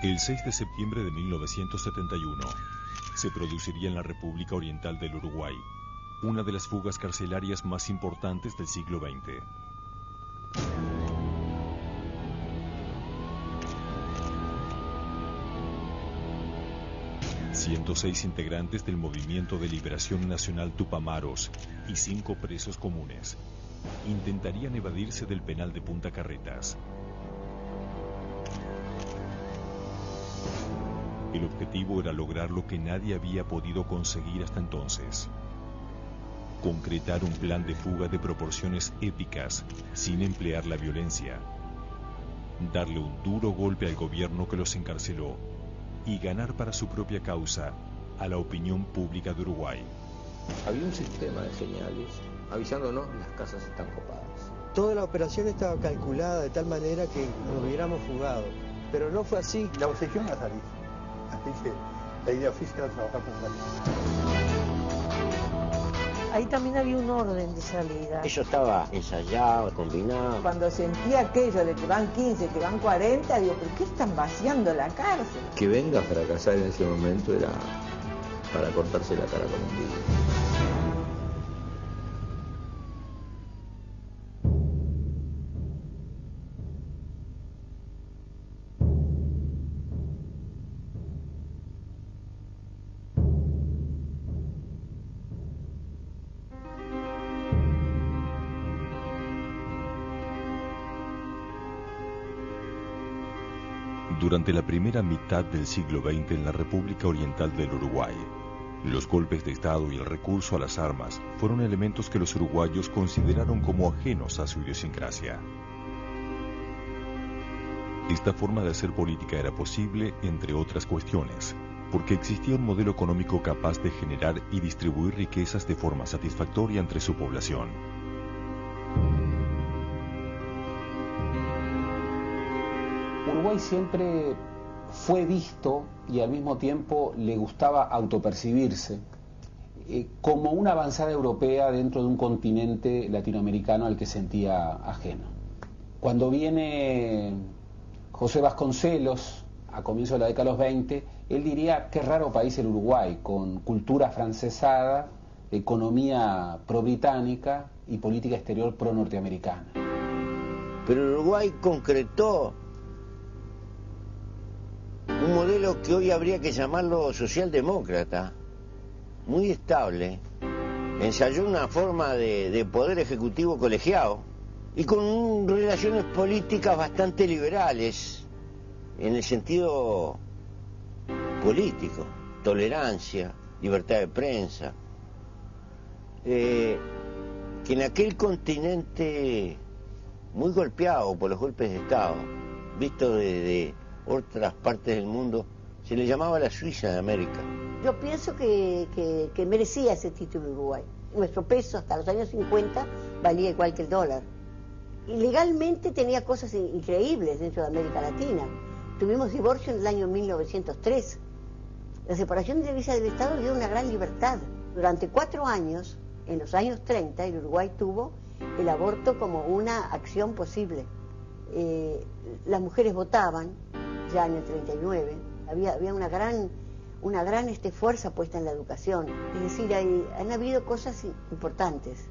El 6 de septiembre de 1971 se produciría en la República Oriental del Uruguay una de las fugas carcelarias más importantes del siglo XX. ...106 integrantes del Movimiento de Liberación Nacional Tupamaros y 5 presos comunes intentarían evadirse del penal de Punta Carretas. El objetivo era lograr lo que nadie había podido conseguir hasta entonces: concretar un plan de fuga de proporciones épicas sin emplear la violencia, darle un duro golpe al gobierno que los encarceló y ganar para su propia causa a la opinión pública de Uruguay. Había un sistema de señales avisándonos las casas están copadas. Toda la operación estaba calculada de tal manera que nos hubiéramos fugado, pero no fue así. La obsesión a salir, así que la idea física era trabajar con la... Ahí también había un orden de salida. Eso estaba ensayado, combinado. Cuando sentía aquello de que van 15, que van 40, digo, ¿pero qué están vaciando la cárcel? Que venga a fracasar en ese momento era para cortarse la cara con un vidrio. Durante la primera mitad del siglo XX en la República Oriental del Uruguay, los golpes de Estado y el recurso a las armas fueron elementos que los uruguayos consideraron como ajenos a su idiosincrasia. Esta forma de hacer política era posible, entre otras cuestiones, porque existía un modelo económico capaz de generar y distribuir riquezas de forma satisfactoria entre su población. Uruguay siempre fue visto, y al mismo tiempo le gustaba autopercibirse, como una avanzada europea dentro de un continente latinoamericano al que sentía ajeno. Cuando viene José Vasconcelos, a comienzos de la década de los 20, él diría: qué raro país el Uruguay, con cultura francesada, economía pro-británica y política exterior pro-norteamericana. Pero el Uruguay concretó un modelo que hoy habría que llamarlo socialdemócrata, muy estable, ensayó una forma de poder ejecutivo colegiado y con relaciones políticas bastante liberales en el sentido político, tolerancia, libertad de prensa, que en aquel continente muy golpeado por los golpes de Estado, visto de otras partes del mundo, se le llamaba la Suiza de América. Yo pienso que merecía ese título Uruguay. Nuestro peso hasta los años 50 valía igual que el dólar. Y legalmente tenía cosas increíbles dentro de América Latina. Tuvimos divorcio en el año 1903. La separación de iglesia del Estado dio una gran libertad. Durante 4 años, en los años 30, el Uruguay tuvo el aborto como una acción posible. Las mujeres votaban ya en el 39, había una gran fuerza puesta en la educación. Es decir, han habido cosas importantes.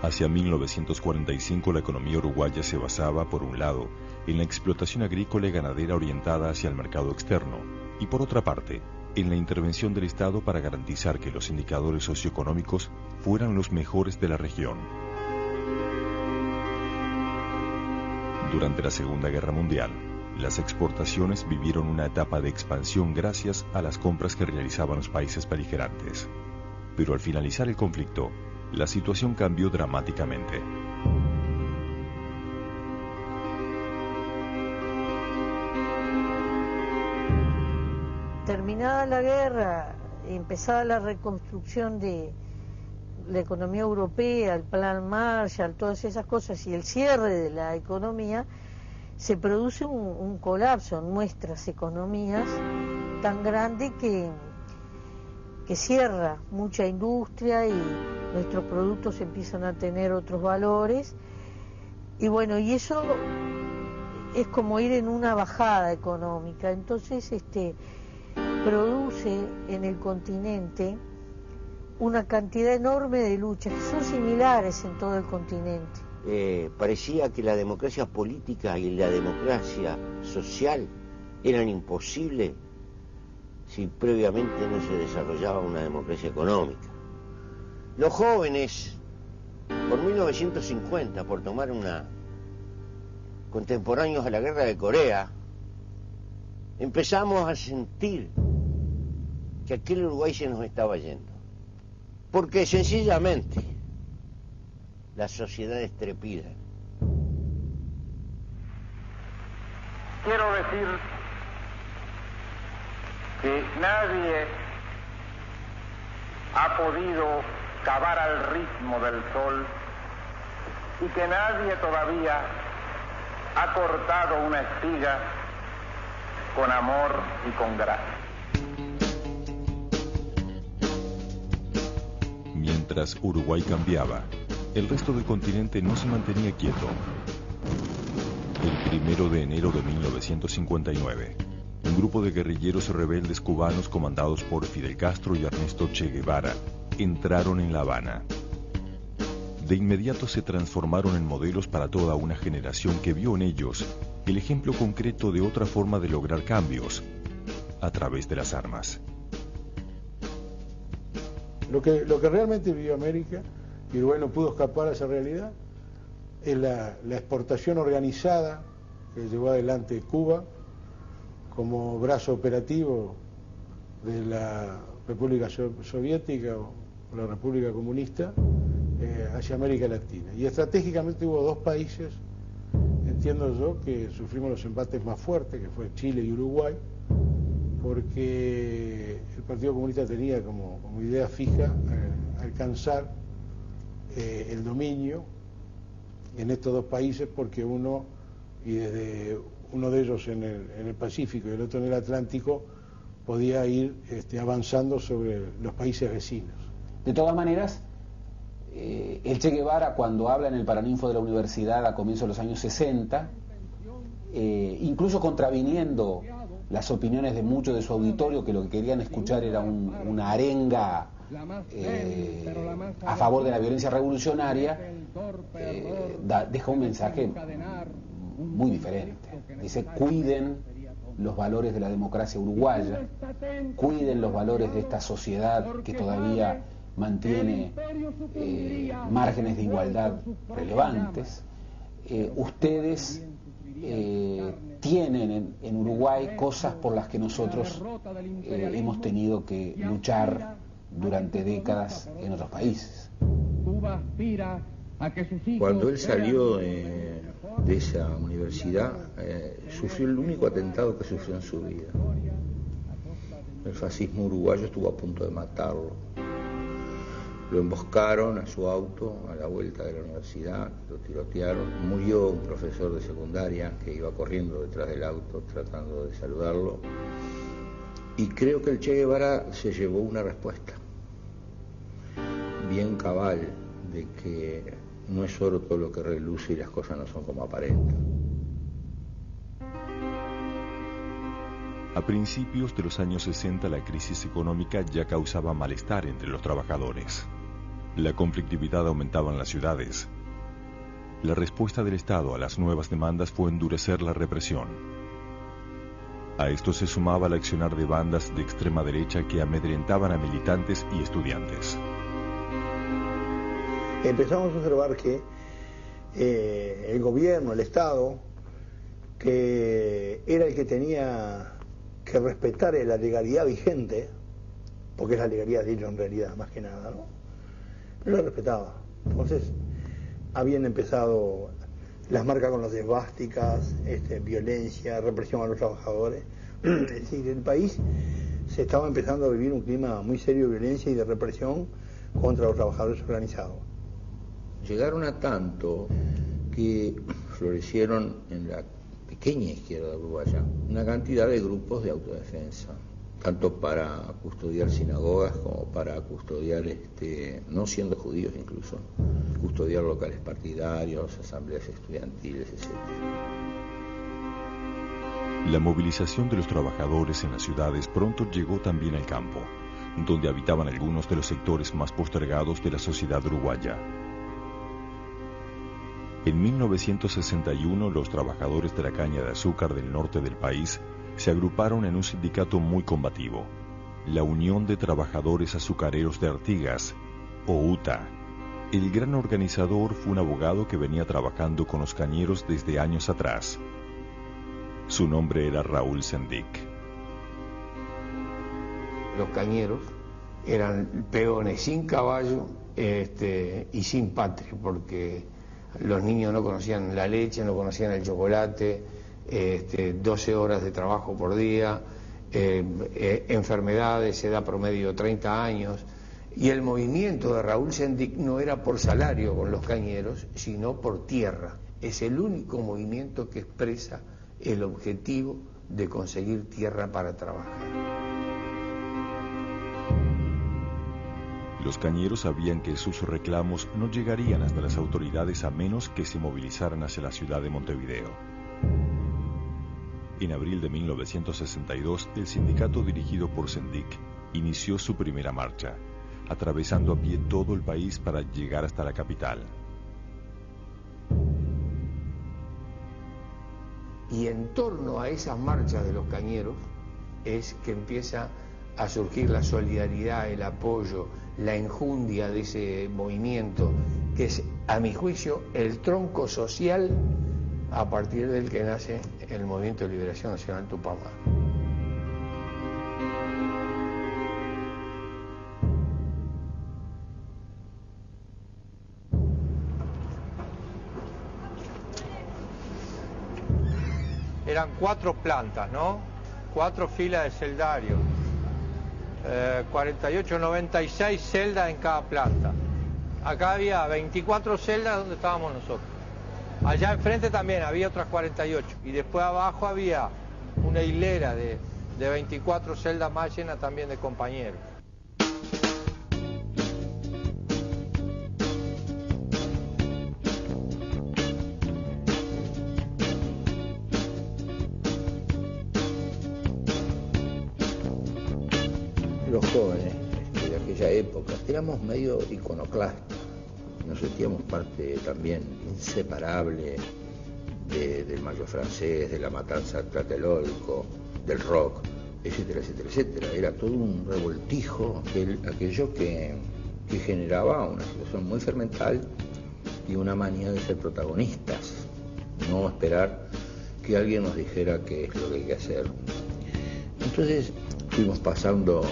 Hacia 1945 la economía uruguaya se basaba, por un lado, en la explotación agrícola y ganadera orientada hacia el mercado externo, y por otra parte, en la intervención del Estado para garantizar que los indicadores socioeconómicos fueran los mejores de la región. Durante la Segunda Guerra Mundial, las exportaciones vivieron una etapa de expansión gracias a las compras que realizaban los países beligerantes. Pero al finalizar el conflicto, la situación cambió dramáticamente. Terminada la guerra, empezada la reconstrucción de la economía europea, el plan Marshall, todas esas cosas y el cierre de la economía, se produce un colapso en nuestras economías tan grande que que cierra mucha industria y nuestros productos empiezan a tener otros valores. Y bueno, y eso es como ir en una bajada económica. Entonces produce en el continente una cantidad enorme de luchas que son similares en todo el continente. Parecía que la democracia política y la democracia social eran imposibles si previamente no se desarrollaba una democracia económica. Los jóvenes, por 1950, por tomar contemporáneos a la guerra de Corea, empezamos a sentir que aquel Uruguay se nos estaba yendo. Porque sencillamente la sociedad es trepida. Quiero decir que nadie ha podido cavar al ritmo del sol y que nadie todavía ha cortado una espiga con amor y con gracia. Mientras Uruguay cambiaba, el resto del continente no se mantenía quieto. El 1 de enero de 1959, un grupo de guerrilleros rebeldes cubanos comandados por Fidel Castro y Ernesto Che Guevara entraron en La Habana. De inmediato se transformaron en modelos para toda una generación que vio en ellos el ejemplo concreto de otra forma de lograr cambios a través de las armas. Lo que realmente vivió América, y Uruguay no pudo escapar a esa realidad, es la exportación organizada que llevó adelante Cuba como brazo operativo de la República Soviética o la República Comunista hacia América Latina. Y estratégicamente hubo dos países, entiendo yo, que sufrimos los embates más fuertes, que fue Chile y Uruguay, porque el Partido Comunista tenía como idea fija alcanzar el dominio en estos dos países, porque desde uno de ellos en el Pacífico y el otro en el Atlántico, podía ir avanzando sobre los países vecinos. De todas maneras, el Che Guevara, cuando habla en el Paraninfo de la Universidad a comienzos de los años 60, incluso contraviniendo las opiniones de muchos de su auditorio, que lo que querían escuchar era una arenga a favor de la violencia revolucionaria, deja un mensaje muy diferente. Dice: cuiden los valores de la democracia uruguaya, cuiden los valores de esta sociedad que todavía mantiene márgenes de igualdad relevantes. Ustedes tienen en Uruguay cosas por las que nosotros hemos tenido que luchar durante décadas en otros países. Cuando él salió de esa universidad, sufrió el único atentado que sufrió en su vida. El fascismo uruguayo estuvo a punto de matarlo. Lo emboscaron a su auto a la vuelta de la universidad, lo tirotearon. Murió un profesor de secundaria que iba corriendo detrás del auto tratando de saludarlo. Y creo que el Che Guevara se llevó una respuesta bien cabal de que no es oro todo lo que reluce y las cosas no son como aparentan. A principios de los años 60 la crisis económica ya causaba malestar entre los trabajadores. La conflictividad aumentaba en las ciudades. La respuesta del Estado a las nuevas demandas fue endurecer la represión. A esto se sumaba el accionar de bandas de extrema derecha que amedrentaban a militantes y estudiantes. Empezamos a observar que el gobierno, el Estado, que era el que tenía que respetar la legalidad vigente, porque es la legalidad de ellos en realidad, más que nada, ¿no? No la respetaba. Entonces, habían empezado las marcas con las esvásticas, violencia, represión a los trabajadores. Es decir, el país se estaba empezando a vivir un clima muy serio de violencia y de represión contra los trabajadores organizados. Llegaron a tanto que florecieron en la pequeña izquierda uruguaya una cantidad de grupos de autodefensa, tanto para custodiar sinagogas como para custodiar, no siendo judíos incluso, custodiar locales partidarios, asambleas estudiantiles, etc. La movilización de los trabajadores en las ciudades pronto llegó también al campo, donde habitaban algunos de los sectores más postergados de la sociedad uruguaya. En 1961, los trabajadores de la caña de azúcar del norte del país se agruparon en un sindicato muy combativo, la Unión de Trabajadores Azucareros de Artigas, o UTA. El gran organizador fue un abogado que venía trabajando con los cañeros desde años atrás. Su nombre era Raúl Sendic. Los cañeros eran peones sin caballo y sin patria, porque los niños no conocían la leche, no conocían el chocolate, 12 horas de trabajo por día, enfermedades, edad promedio 30 años, y el movimiento de Raúl Sendic no era por salario con los cañeros, sino por tierra. Es el único movimiento que expresa el objetivo de conseguir tierra para trabajar. Los cañeros sabían que sus reclamos no llegarían hasta las autoridades a menos que se movilizaran hacia la ciudad de Montevideo. En abril de 1962, el sindicato dirigido por Sendic inició su primera marcha, atravesando a pie todo el país para llegar hasta la capital. Y en torno a esas marchas de los cañeros es que empieza a surgir la solidaridad, el apoyo, la enjundia de ese movimiento, que es, a mi juicio, el tronco social a partir del que nace el Movimiento de Liberación Nacional Tupamaro. Eran 4 plantas, ¿no? 4 filas de celdarios. 48, 96 celdas en cada planta. Acá había 24 celdas donde estábamos nosotros. Allá enfrente también había otras 48. Y después abajo había una hilera de 24 celdas más llenas también de compañeros. Los jóvenes de aquella época éramos medio iconoclastas, nos sentíamos parte también inseparable del Mayo francés, de la matanza de Tlatelolco, del rock, etcétera, etcétera, etcétera. Era todo un revoltijo, aquello que generaba una situación muy fermental y una manía de ser protagonistas, no esperar que alguien nos dijera qué es lo que hay que hacer. Entonces fuimos pasando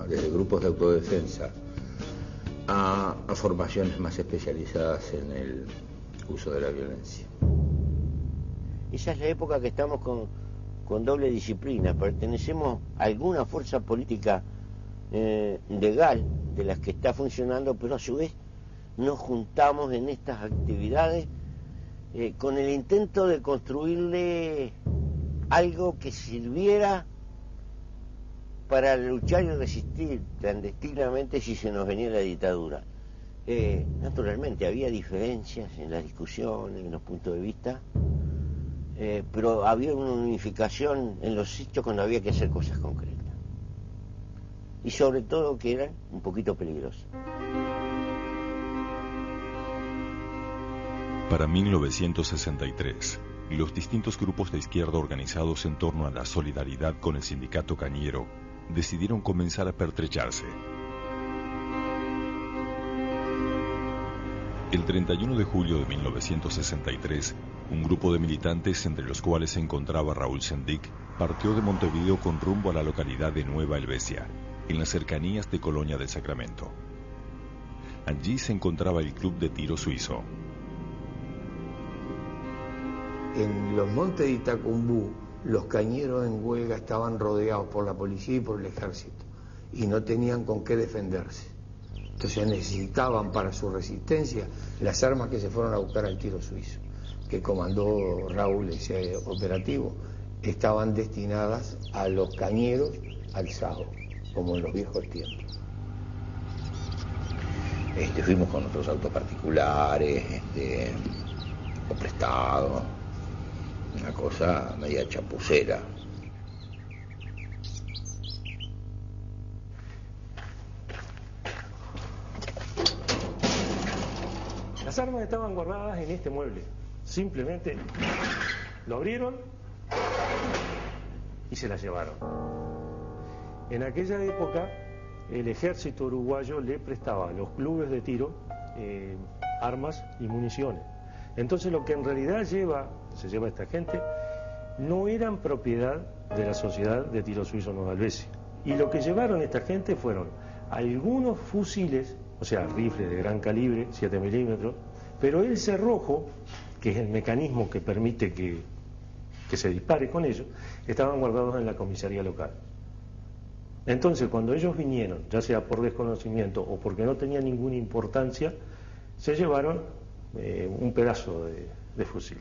desde grupos de autodefensa a formaciones más especializadas en el uso de la violencia. Esa es la época que estamos con doble disciplina. Pertenecemos a alguna fuerza política legal de las que está funcionando, pero a su vez nos juntamos en estas actividades con el intento de construirle algo que sirviera para luchar y resistir clandestinamente si se nos venía la dictadura. Naturalmente había diferencias en las discusiones, en los puntos de vista, pero había una unificación en los hechos cuando había que hacer cosas concretas. Y sobre todo que eran un poquito peligrosas. Para 1963, los distintos grupos de izquierda organizados en torno a la solidaridad con el sindicato cañero decidieron comenzar a pertrecharse. El 31 de julio de 1963, un grupo de militantes, entre los cuales se encontraba Raúl Sendic, partió de Montevideo con rumbo a la localidad de Nueva Helvecia, en las cercanías de Colonia del Sacramento. Allí se encontraba el Club de Tiro Suizo. En los montes de Itacumbú, los cañeros en huelga estaban rodeados por la policía y por el ejército y no tenían con qué defenderse. Entonces necesitaban para su resistencia las armas que se fueron a buscar al Tiro Suizo, que comandó Raúl ese operativo. estaban destinadas a los cañeros alzados, como en los viejos tiempos. Fuimos con nuestros autos particulares, o prestados, una cosa media chapucera. Las armas estaban guardadas en este mueble. Simplemente lo abrieron y se las llevaron. En aquella época, el ejército uruguayo le prestaba a los clubes de tiro armas y municiones. Entonces lo que en realidad se lleva esta gente, no eran propiedad de la Sociedad de Tiro Suizo Nueva Helvecia. Y lo que llevaron esta gente fueron algunos fusiles, o sea, rifles de gran calibre, 7 milímetros, pero el cerrojo, que es el mecanismo que permite que se dispare con ellos, estaban guardados en la comisaría local. Entonces, cuando ellos vinieron, ya sea por desconocimiento o porque no tenían ninguna importancia, se llevaron un pedazo de fusil.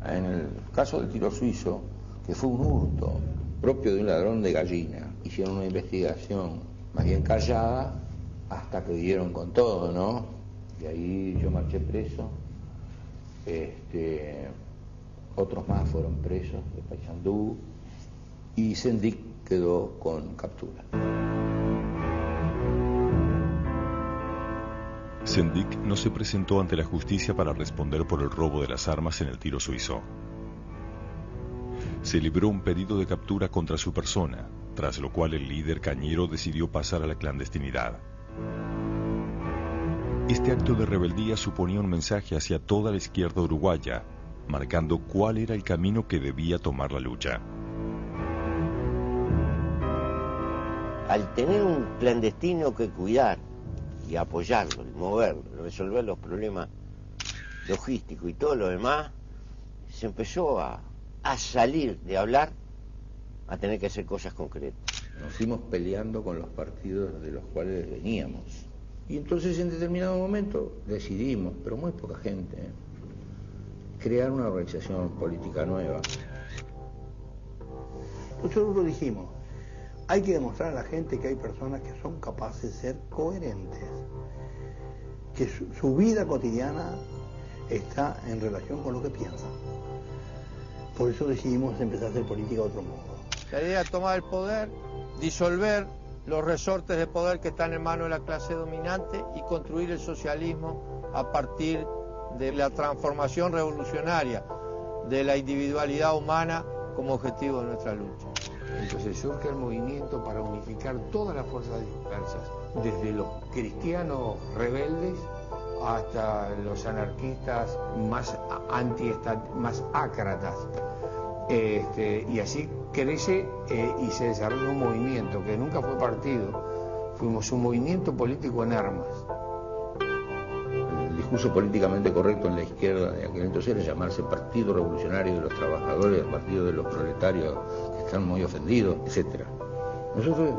En el caso del tiro suizo, que fue un hurto propio de un ladrón de gallina, hicieron una investigación más bien callada hasta que dieron con todo, ¿no? Y ahí yo marché preso, otros más fueron presos de Paysandú y Sendik quedó con captura. Sendik no se presentó ante la justicia para responder por el robo de las armas en el tiro suizo. Se libró un pedido de captura contra su persona, tras lo cual el líder cañero decidió pasar a la clandestinidad. Este acto de rebeldía suponía un mensaje hacia toda la izquierda uruguaya, marcando cuál era el camino que debía tomar la lucha. Al tener un clandestino que cuidar y apoyarlo, y moverlo, resolver los problemas logísticos y todo lo demás, se empezó a salir de hablar a tener que hacer cosas concretas. Nos fuimos peleando con los partidos de los cuales veníamos. Y entonces en determinado momento decidimos, pero muy poca gente, crear una organización política nueva. Nosotros dijimos, hay que demostrar a la gente que hay personas que son capaces de ser coherentes, que su vida cotidiana está en relación con lo que piensan. Por eso decidimos empezar a hacer política de otro modo. La idea es tomar el poder, disolver los resortes de poder que están en manos de la clase dominante y construir el socialismo a partir de la transformación revolucionaria de la individualidad humana como objetivo de nuestra lucha. Entonces surge el movimiento para unificar todas las fuerzas dispersas, desde los cristianos rebeldes hasta los anarquistas más más ácratas. Y así crece y se desarrolla un movimiento que nunca fue partido, fuimos un movimiento político en armas. El discurso políticamente correcto en la izquierda de aquel entonces era llamarse Partido Revolucionario de los Trabajadores, Partido de los Proletarios que están muy ofendidos, etc. Nosotros,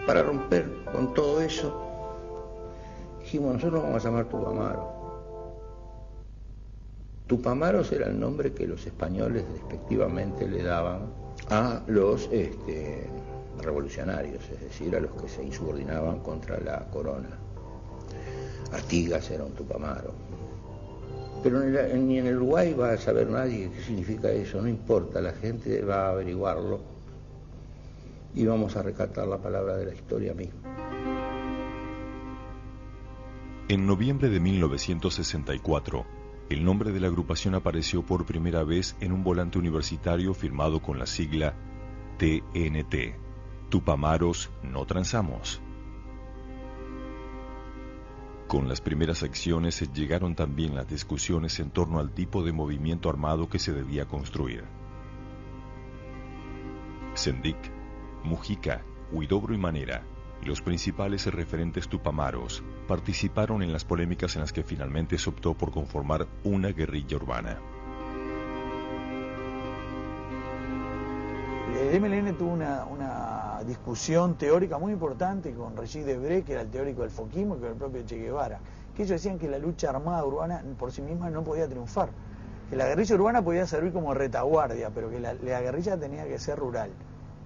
para romper con todo eso, dijimos, nosotros vamos a llamar Tupamaros. Tupamaros era el nombre que los españoles despectivamente le daban a los revolucionarios, es decir, a los que se insubordinaban contra la corona. Artigas era un Tupamaro. Pero ni en el Uruguay va a saber nadie qué significa eso, no importa, la gente va a averiguarlo y vamos a recatar la palabra de la historia misma. En noviembre de 1964, el nombre de la agrupación apareció por primera vez en un volante universitario firmado con la sigla TNT, Tupamaros No Transamos. Con las primeras acciones llegaron también las discusiones en torno al tipo de movimiento armado que se debía construir. Sendik, Mujica, Huidobro y Manera, los principales referentes tupamaros, participaron en las polémicas en las que finalmente se optó por conformar una guerrilla urbana. El MLN tuvo una discusión teórica muy importante con Regis Debray, que era el teórico del foquismo, y con el propio Che Guevara, que ellos decían que la lucha armada urbana por sí misma no podía triunfar, que la guerrilla urbana podía servir como retaguardia, pero que la guerrilla tenía que ser rural.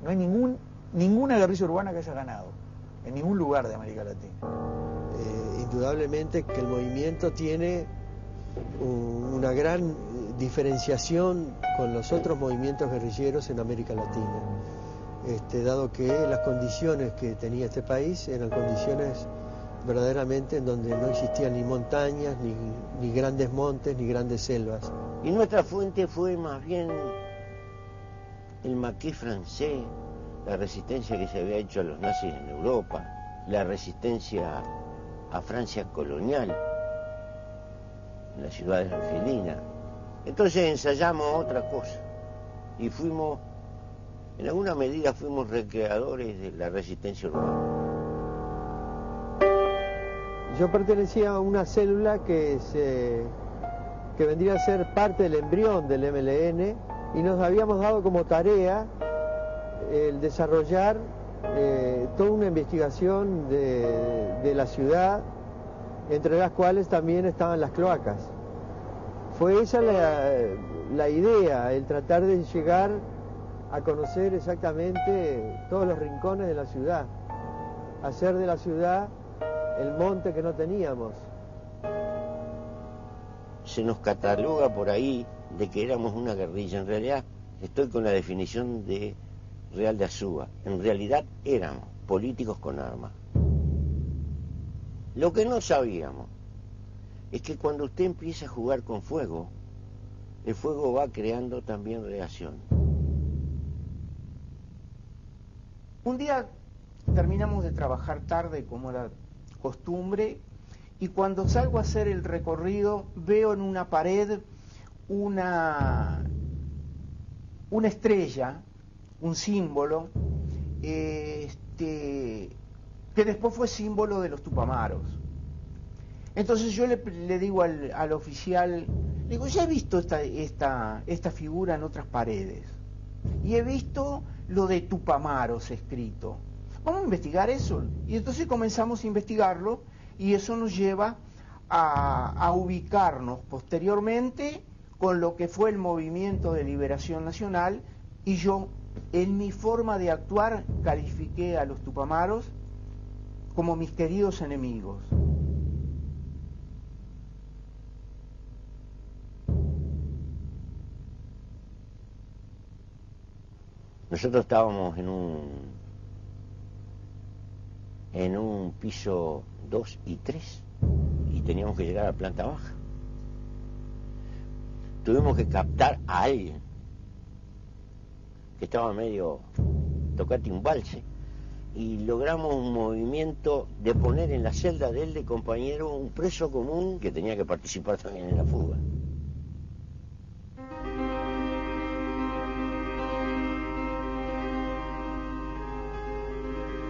No hay ninguna guerrilla urbana que haya ganado, en ningún lugar de América Latina. Indudablemente que el movimiento tiene una gran diferenciación con los otros movimientos guerrilleros en América Latina, dado que las condiciones que tenía este país eran condiciones verdaderamente en donde no existían ni montañas, ni grandes montes, ni grandes selvas. Y nuestra fuente fue más bien el maquis francés, la resistencia que se había hecho a los nazis en Europa, la resistencia a Francia colonial, en las ciudades argelinas. Entonces ensayamos otra cosa y fuimos, en alguna medida fuimos recreadores de la resistencia urbana. Yo pertenecía a una célula que vendría a ser parte del embrión del MLN y nos habíamos dado como tarea el desarrollar toda una investigación de la ciudad, entre las cuales también estaban las cloacas. Fue esa la idea, el tratar de llegar a conocer exactamente todos los rincones de la ciudad, hacer de la ciudad el monte que no teníamos. Se nos cataloga por ahí de que éramos una guerrilla. En realidad estoy con la definición de Real de Azúa. En realidad éramos políticos con armas. Lo que no sabíamos es que cuando usted empieza a jugar con fuego, el fuego va creando también reacción. Un día terminamos de trabajar tarde, como era costumbre, y cuando salgo a hacer el recorrido veo en una pared una estrella, un símbolo, que después fue símbolo de los Tupamaros. Entonces yo le digo al oficial, le digo, ya he visto esta figura en otras paredes, y he visto lo de Tupamaros escrito. Vamos a investigar eso. Y entonces comenzamos a investigarlo, y eso nos lleva a ubicarnos posteriormente con lo que fue el Movimiento de Liberación Nacional, y yo, en mi forma de actuar, califiqué a los Tupamaros como mis queridos enemigos. Nosotros estábamos en un piso 2 y 3 y teníamos que llegar a la planta baja. Tuvimos que captar a alguien que estaba medio tocate un valse y logramos un movimiento de poner en la celda de él de compañero un preso común que tenía que participar también en la fuga.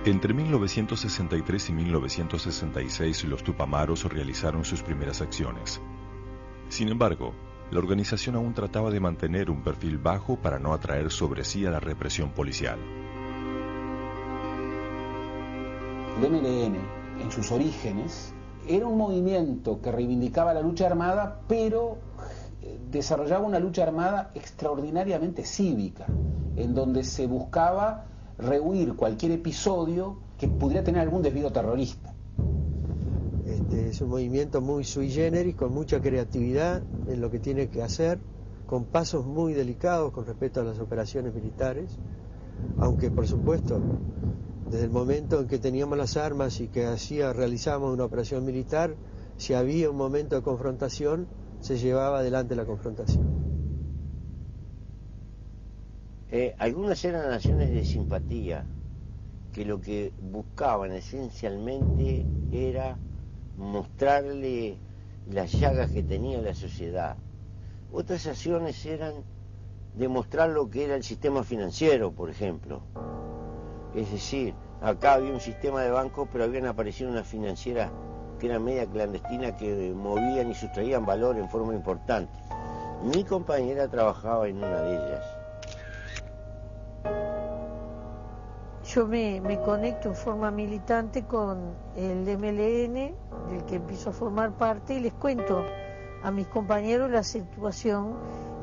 Entre 1963 y 1966 los Tupamaros realizaron sus primeras acciones. Sin embargo, la organización aún trataba de mantener un perfil bajo para no atraer sobre sí a la represión policial. El MLN, en sus orígenes, era un movimiento que reivindicaba la lucha armada, pero desarrollaba una lucha armada extraordinariamente cívica, en donde se buscaba rehuir cualquier episodio que pudiera tener algún desvío terrorista. Es un movimiento muy sui generis, con mucha creatividad en lo que tiene que hacer, con pasos muy delicados con respecto a las operaciones militares, aunque por supuesto desde el momento en que teníamos las armas y que realizábamos una operación militar, si había un momento de confrontación, se llevaba adelante la confrontación. Algunas eran acciones de simpatía, que lo que buscaban esencialmente era mostrarle las llagas que tenía la sociedad. Otras acciones eran demostrar lo que era el sistema financiero, por ejemplo. Es decir, acá había un sistema de bancos, pero habían aparecido unas financieras que eran media clandestinas, que movían y sustraían valor en forma importante. Mi compañera trabajaba en una de ellas. Yo me conecto en forma militante con el MLN, del que empiezo a formar parte, y les cuento a mis compañeros la situación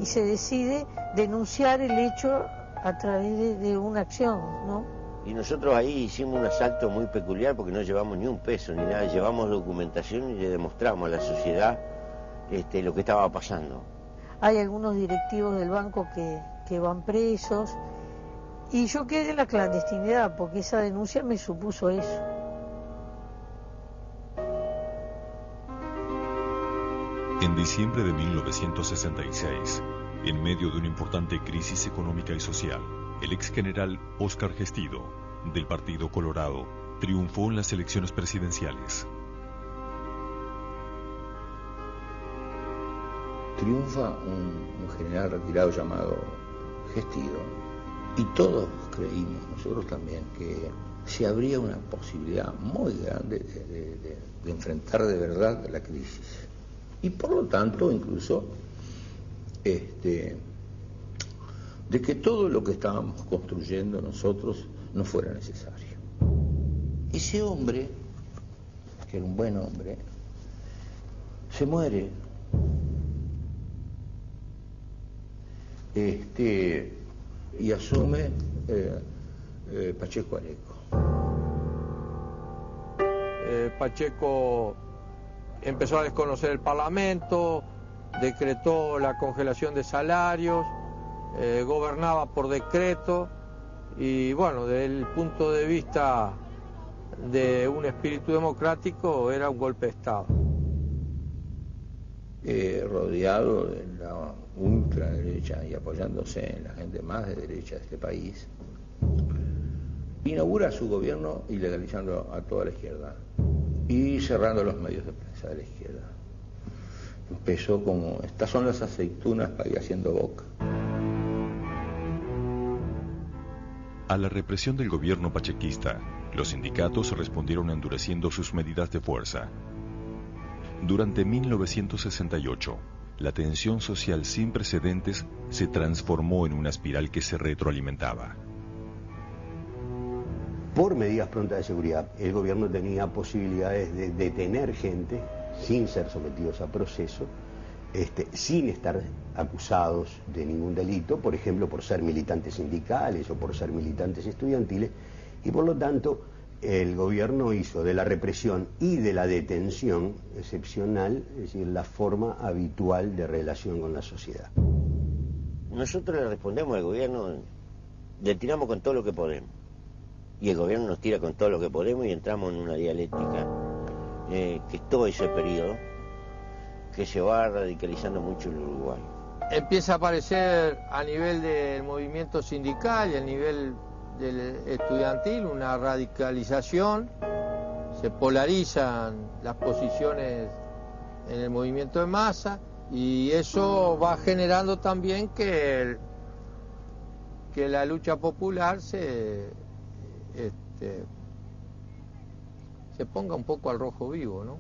y se decide denunciar el hecho a través de una acción, ¿no? Y nosotros ahí hicimos un asalto muy peculiar porque no llevamos ni un peso ni nada, llevamos documentación y le demostramos a la sociedad lo que estaba pasando. Hay algunos directivos del banco que van presos y yo quedé en la clandestinidad porque esa denuncia me supuso eso. En diciembre de 1966, en medio de una importante crisis económica y social, el ex general Óscar Gestido, del Partido Colorado, triunfó en las elecciones presidenciales. Triunfa un general retirado llamado Gestido, y todos creímos, nosotros también, que se abría una posibilidad muy grande de enfrentar de verdad la crisis. Y por lo tanto, incluso, de que todo lo que estábamos construyendo nosotros no fuera necesario. Ese hombre, que era un buen hombre, se muere. Y asume Pacheco Areco. Pacheco empezó a desconocer el Parlamento, decretó la congelación de salarios, gobernaba por decreto y bueno, desde el punto de vista de un espíritu democrático era un golpe de Estado. Rodeado de la ultraderecha y apoyándose en la gente más de derecha de este país, inaugura su gobierno ilegalizando a toda la izquierda y cerrando los medios de prensa de la izquierda. Empezó como, estas son las aceitunas para ir haciendo boca. A la represión del gobierno pachequista, los sindicatos respondieron endureciendo sus medidas de fuerza. Durante 1968, la tensión social sin precedentes se transformó en una espiral que se retroalimentaba. Por medidas prontas de seguridad, el gobierno tenía posibilidades de detener gente sin ser sometidos a proceso, sin estar acusados de ningún delito, por ejemplo, por ser militantes sindicales o por ser militantes estudiantiles, y por lo tanto el gobierno hizo de la represión y de la detención excepcional, es decir, la forma habitual de relación con la sociedad. Nosotros le respondemos al gobierno, le tiramos con todo lo que podemos. Y el gobierno nos tira con todo lo que podemos y entramos en una dialéctica que es todo ese periodo que se va radicalizando mucho en Uruguay. Empieza a aparecer a nivel del movimiento sindical y a nivel del estudiantil una radicalización, se polarizan las posiciones en el movimiento de masa y eso va generando también que la lucha popular se ponga un poco al rojo vivo, ¿no?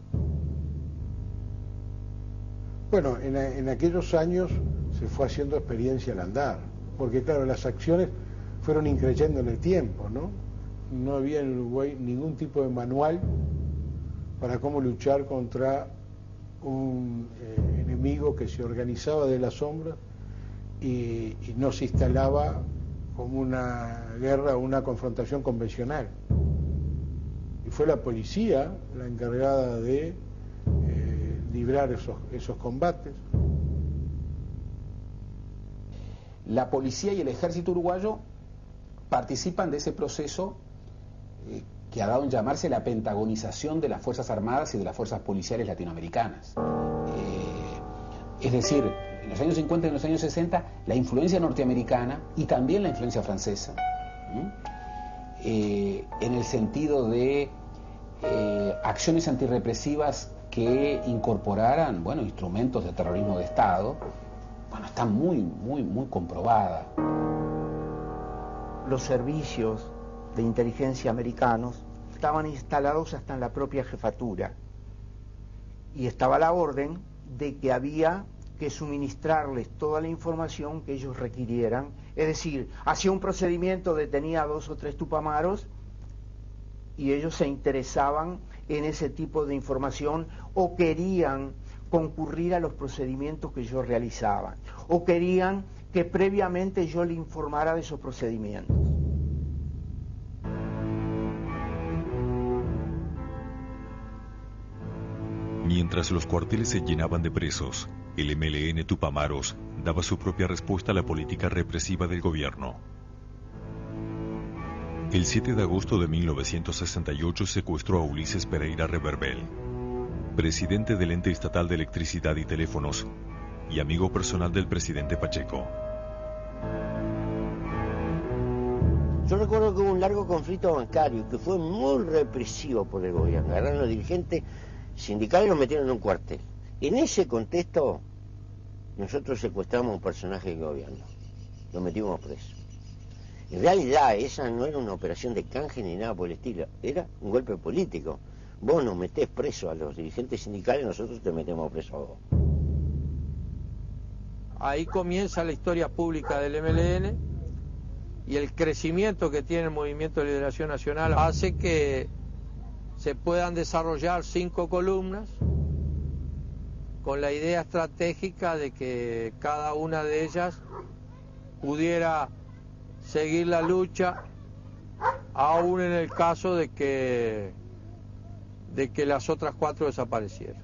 Bueno, en aquellos años se fue haciendo experiencia al andar, porque claro, las acciones fueron increyendo en el tiempo, ¿no? No había en Uruguay ningún tipo de manual para cómo luchar contra un enemigo que se organizaba de la sombra y no se instalaba como una guerra o una confrontación convencional. Y fue la policía la encargada de librar esos combates. La policía y el ejército uruguayo participan de ese proceso que ha dado en llamarse la pentagonización de las Fuerzas Armadas y de las Fuerzas Policiales latinoamericanas. Es decir, en los años 50 y en los años 60, la influencia norteamericana y también la influencia francesa, en el sentido de acciones antirrepresivas que incorporaran, bueno, instrumentos de terrorismo de Estado, bueno, está muy comprobada. Los servicios de inteligencia americanos estaban instalados hasta en la propia jefatura y estaba la orden de que había que suministrarles toda la información que ellos requirieran, es decir, hacía un procedimiento, detenía a 2 o 3 tupamaros y ellos se interesaban en ese tipo de información o querían concurrir a los procedimientos que yo realizaba, o querían que previamente yo le informara de esos procedimientos. Mientras los cuarteles se llenaban de presos, el MLN Tupamaros daba su propia respuesta a la política represiva del gobierno. El 7 de agosto de 1968 secuestró a Ulises Pereira Reverbel, presidente del Ente Estatal de Electricidad y Teléfonos y amigo personal del presidente Pacheco. Yo recuerdo que hubo un largo conflicto bancario que fue muy represivo por el gobierno. Agarraron a los dirigentes sindicales y los metieron en un cuartel. En ese contexto, nosotros secuestramos a un personaje del gobierno. Lo metimos preso. En realidad, esa no era una operación de canje ni nada por el estilo. Era un golpe político. Vos nos metés preso a los dirigentes sindicales, nosotros te metemos preso a vos. Ahí comienza la historia pública del MLN y el crecimiento que tiene el Movimiento de Liberación Nacional hace que se puedan desarrollar 5 columnas con la idea estratégica de que cada una de ellas pudiera seguir la lucha, aún en el caso de que las otras 4 desaparecieran.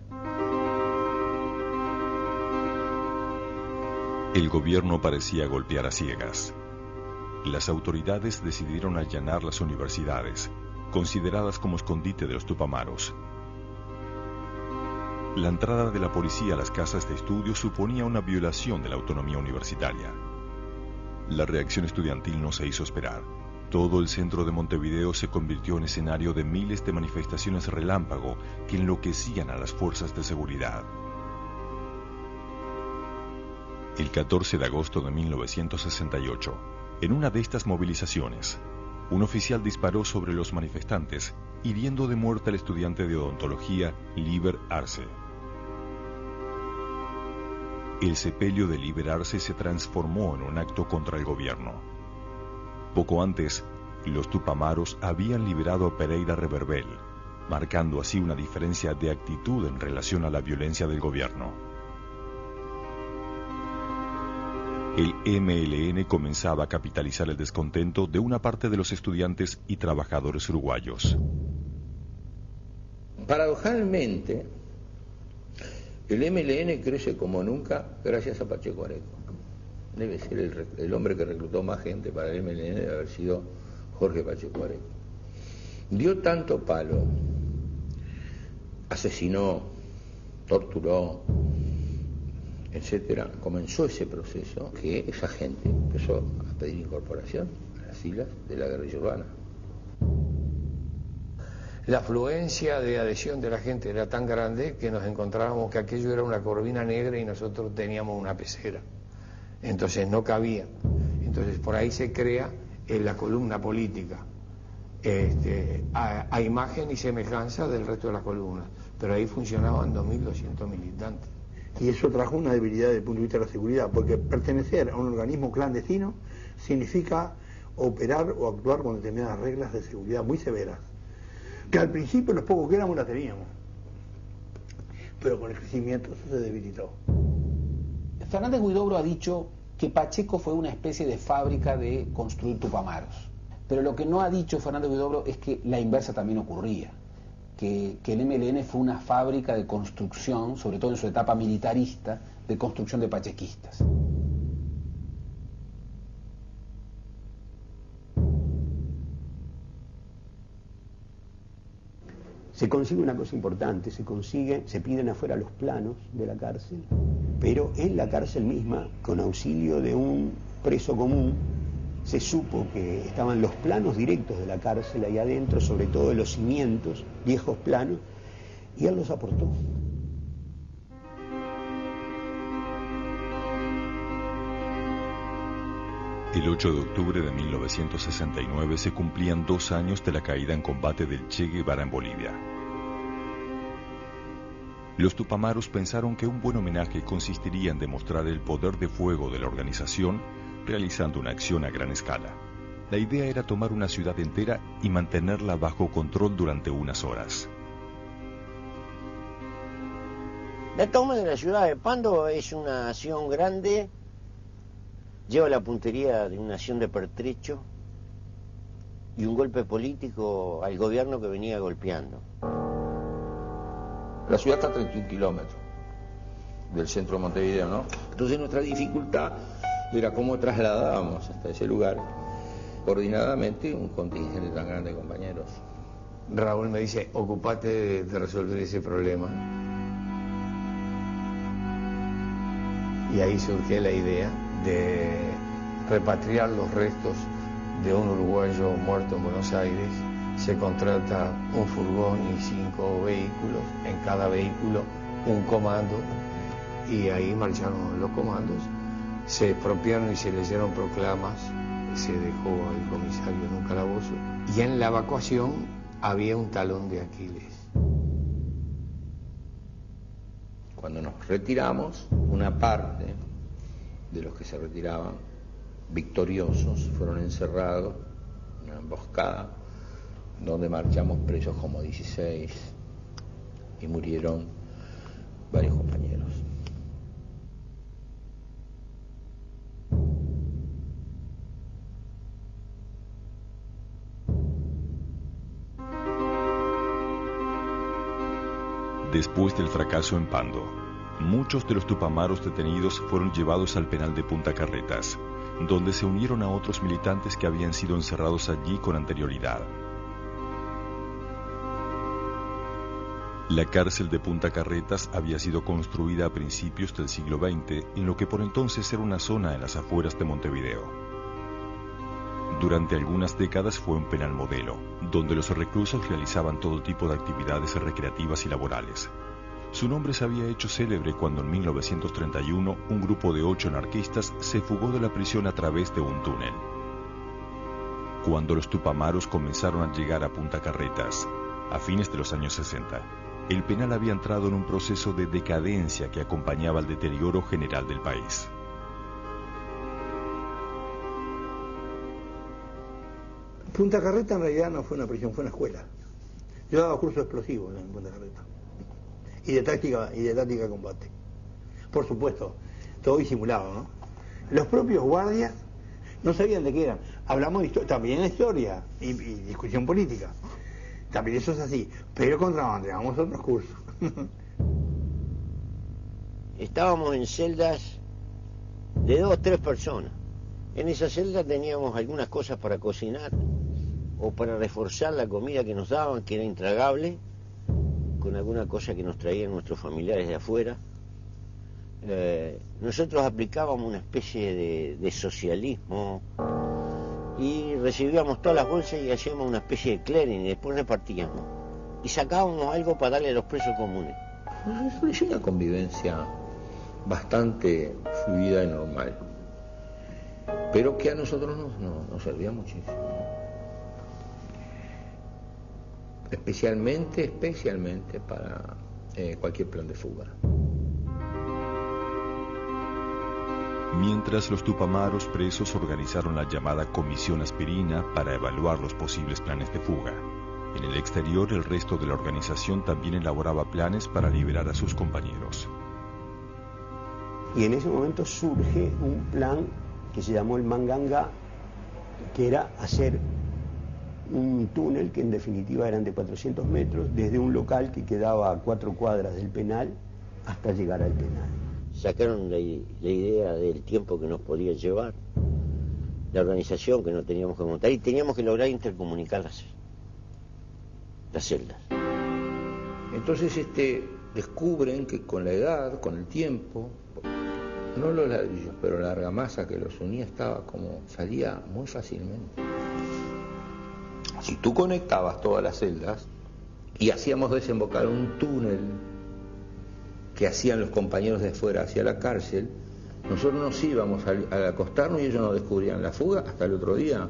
El gobierno parecía golpear a ciegas. Las autoridades decidieron allanar las universidades, consideradas como escondite de los Tupamaros. La entrada de la policía a las casas de estudio suponía una violación de la autonomía universitaria. La reacción estudiantil no se hizo esperar. Todo el centro de Montevideo se convirtió en escenario de miles de manifestaciones relámpago que enloquecían a las fuerzas de seguridad. El 14 de agosto de 1968, en una de estas movilizaciones, un oficial disparó sobre los manifestantes, hiriendo de muerte al estudiante de odontología Liber Arce. El sepelio de Liber Arce se transformó en un acto contra el gobierno. Poco antes, los Tupamaros habían liberado a Pereira Reverbel, marcando así una diferencia de actitud en relación a la violencia del gobierno. El MLN comenzaba a capitalizar el descontento de una parte de los estudiantes y trabajadores uruguayos. Paradojalmente, el MLN crece como nunca gracias a Pacheco Areco. Debe ser el hombre que reclutó más gente para el MLN debe haber sido Jorge Pacheco Areco. Dio tanto palo, asesinó, torturó, etcétera, comenzó ese proceso que esa gente empezó a pedir incorporación a las filas de la guerrilla urbana. La afluencia de adhesión de la gente era tan grande que nos encontrábamos que aquello era una corvina negra y nosotros teníamos una pecera. Entonces no cabía. Entonces por ahí se crea la columna política, a imagen y semejanza del resto de las columnas. Pero ahí funcionaban 2.200 militantes. Y eso trajo una debilidad desde el punto de vista de la seguridad, porque pertenecer a un organismo clandestino significa operar o actuar con determinadas reglas de seguridad muy severas, que al principio los pocos que éramos las teníamos, pero con el crecimiento eso se debilitó. Fernández Huidobro ha dicho que Pacheco fue una especie de fábrica de construir Tupamaros, pero lo que no ha dicho Fernández Huidobro es que la inversa también ocurría, que el MLN fue una fábrica de construcción, sobre todo en su etapa militarista, de construcción de pachequistas. Se consigue una cosa importante, se piden afuera los planos de la cárcel, pero en la cárcel misma, con auxilio de un preso común, se supo que estaban los planos directos de la cárcel ahí adentro, sobre todo de los cimientos, viejos planos, y él los aportó. El 8 de octubre de 1969 se cumplían 2 años de la caída en combate del Che Guevara en Bolivia. Los Tupamaros pensaron que un buen homenaje consistiría en demostrar el poder de fuego de la organización realizando una acción a gran escala. La idea era tomar una ciudad entera y mantenerla bajo control durante unas horas. La toma de la ciudad de Pando es una acción grande, lleva la puntería de una acción de pertrecho y un golpe político al gobierno que venía golpeando. La ciudad está a 31 kilómetros del centro de Montevideo, ¿no? Entonces nuestra dificultad era cómo trasladábamos hasta ese lugar coordinadamente un contingente tan grande de compañeros. Raúl me dice, ocupate de resolver ese problema. Y ahí surge la idea de repatriar los restos de un uruguayo muerto en Buenos Aires. Se contrata un furgón y 5 vehículos, en cada vehículo un comando, y ahí marcharon los comandos, se expropiaron y se leyeron proclamas, se dejó al comisario en un calabozo, y en la evacuación había un talón de Aquiles. Cuando nos retiramos, una parte de los que se retiraban victoriosos fueron encerrados en una emboscada donde marchamos presos como 16 y murieron varios compañeros. Después del fracaso en Pando, muchos de los tupamaros detenidos fueron llevados al penal de Punta Carretas, donde se unieron a otros militantes que habían sido encerrados allí con anterioridad. La cárcel de Punta Carretas había sido construida a principios del siglo XX en lo que por entonces era una zona en las afueras de Montevideo. Durante algunas décadas fue un penal modelo, donde los reclusos realizaban todo tipo de actividades recreativas y laborales. Su nombre se había hecho célebre cuando en 1931 un grupo de 8 anarquistas se fugó de la prisión a través de un túnel. Cuando los tupamaros comenzaron a llegar a Punta Carretas, a fines de los años 60, el penal había entrado en un proceso de decadencia que acompañaba el deterioro general del país. Punta Carreta en realidad no fue una prisión, fue una escuela. Yo daba cursos explosivos en Punta Carreta. Y de táctica de combate. Por supuesto, todo disimulado, ¿no? Los propios guardias no sabían de qué eran. Hablamos de también de historia y discusión política. También eso es así. Pero contrabandeábamos otros cursos. Estábamos en celdas de 2 o 3 personas. En esa celda teníamos algunas cosas para cocinar o para reforzar la comida que nos daban, que era intragable, con alguna cosa que nos traían nuestros familiares de afuera. Nosotros aplicábamos una especie de socialismo y recibíamos todas las bolsas y hacíamos una especie de clearing y después repartíamos. Y sacábamos algo para darle a los presos comunes. Es una convivencia bastante fluida y normal, pero que a nosotros nos servía muchísimo. Especialmente para cualquier plan de fuga. Mientras los tupamaros presos organizaron la llamada Comisión Aspirina para evaluar los posibles planes de fuga, en el exterior el resto de la organización también elaboraba planes para liberar a sus compañeros. Y en ese momento surge un plan que se llamó el Mangangá, que era hacer un túnel que en definitiva eran de 400 metros, desde un local que quedaba a 4 cuadras del penal hasta llegar al penal. Sacaron la idea del tiempo que nos podía llevar, la organización que no teníamos que montar, y teníamos que lograr intercomunicar las celdas. Entonces descubren que con la edad, con el tiempo, no los ladrillos, pero la argamasa que los unía salía muy fácilmente. Si tú conectabas todas las celdas y hacíamos desembocar un túnel que hacían los compañeros de fuera hacia la cárcel, nosotros nos íbamos a acostarnos y ellos no descubrían la fuga hasta el otro día.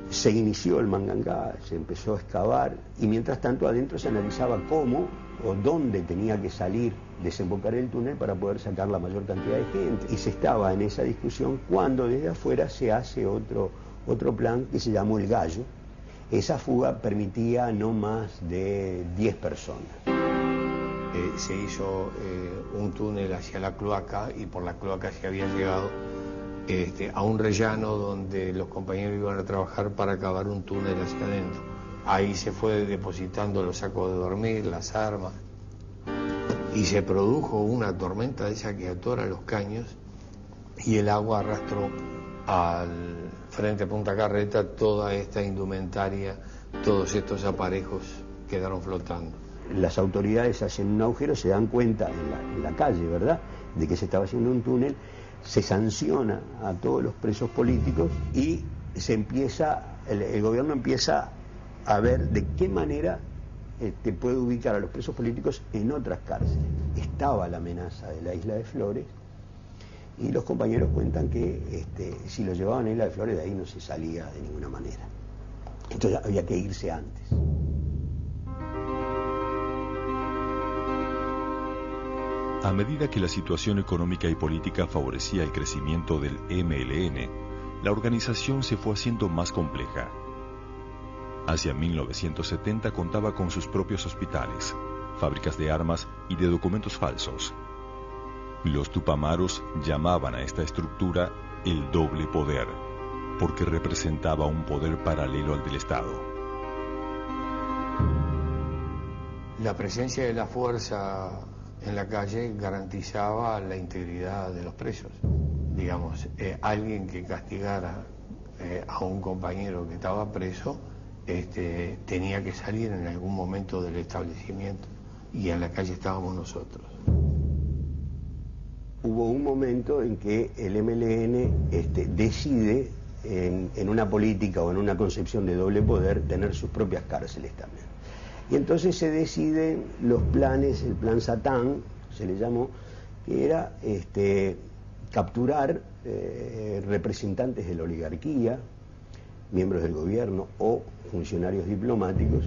Se inició el Mangangá, se empezó a excavar y mientras tanto adentro se analizaba cómo o dónde tenía que salir, desembocar el túnel para poder sacar la mayor cantidad de gente. Y se estaba en esa discusión cuando desde afuera se hace otro plan que se llamó el Gallo. Esa fuga permitía no más de 10 personas. se hizo un túnel hacia la cloaca y por la cloaca se había llegado a un rellano donde los compañeros iban a trabajar para cavar un túnel hacia adentro. Ahí se fue depositando los sacos de dormir, las armas, y se produjo una tormenta de esa que atora los caños y el agua arrastró al frente Punta Carreta toda esta indumentaria, todos estos aparejos quedaron flotando. Las autoridades hacen un agujero, se dan cuenta en la calle, ¿verdad?, de que se estaba haciendo un túnel, se sanciona a todos los presos políticos y se empieza, el gobierno empieza a ver de qué manera puede ubicar a los presos políticos en otras cárceles. Estaba la amenaza de la Isla de Flores y los compañeros cuentan que si lo llevaban a Isla de Flores, de ahí no se salía de ninguna manera. Entonces había que irse antes. A medida que la situación económica y política favorecía el crecimiento del MLN, la organización se fue haciendo más compleja. Hacia 1970 contaba con sus propios hospitales, fábricas de armas y de documentos falsos. Los tupamaros llamaban a esta estructura el doble poder, porque representaba un poder paralelo al del Estado. La presencia de la fuerza en la calle garantizaba la integridad de los presos. Digamos, alguien que castigara a un compañero que estaba preso tenía que salir en algún momento del establecimiento y en la calle estábamos nosotros. Hubo un momento en que el MLN decide en una política o en una concepción de doble poder tener sus propias cárceles también. Y entonces se deciden los planes, el plan Satán, se le llamó, que era capturar representantes de la oligarquía, miembros del gobierno o funcionarios diplomáticos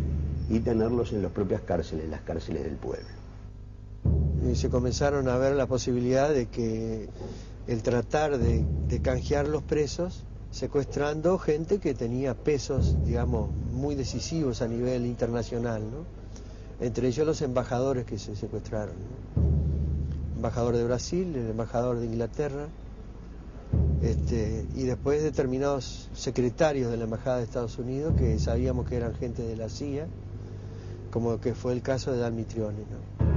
y tenerlos en las propias cárceles, las cárceles del pueblo. Y se comenzaron a ver la posibilidad de que el tratar de canjear los presos, secuestrando gente que tenía pesos, digamos, muy decisivos a nivel internacional, ¿no? Entre ellos los embajadores que se secuestraron, ¿no? El embajador de Brasil, el embajador de Inglaterra, y después determinados secretarios de la Embajada de Estados Unidos que sabíamos que eran gente de la CIA, como que fue el caso de Dan Mitrione, ¿no?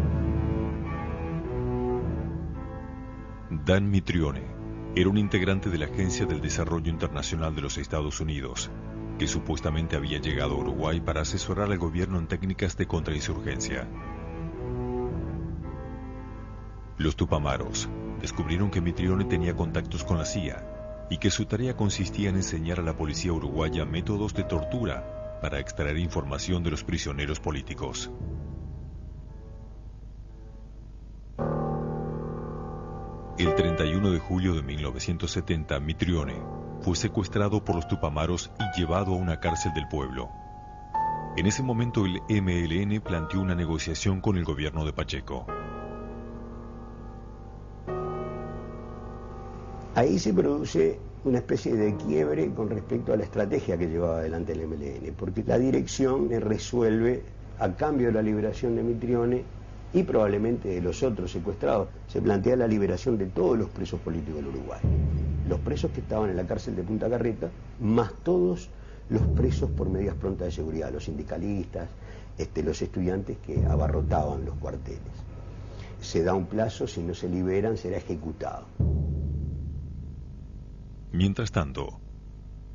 Dan Mitrione era un integrante de la Agencia del Desarrollo Internacional de los Estados Unidos, que supuestamente había llegado a Uruguay para asesorar al gobierno en técnicas de contrainsurgencia. Los tupamaros descubrieron que Mitrione tenía contactos con la CIA y que su tarea consistía en enseñar a la policía uruguaya métodos de tortura para extraer información de los prisioneros políticos. El 31 de julio de 1970, Mitrione fue secuestrado por los tupamaros y llevado a una cárcel del pueblo. En ese momento el MLN planteó una negociación con el gobierno de Pacheco. Ahí se produce una especie de quiebre con respecto a la estrategia que llevaba adelante el MLN, porque la dirección resuelve, a cambio de la liberación de Mitrione y probablemente de los otros secuestrados, se plantea la liberación de todos los presos políticos del Uruguay. Los presos que estaban en la cárcel de Punta Carreta, más todos los presos por medidas prontas de seguridad, los sindicalistas, los estudiantes que abarrotaban los cuarteles. Se da un plazo, si no se liberan será ejecutado. Mientras tanto,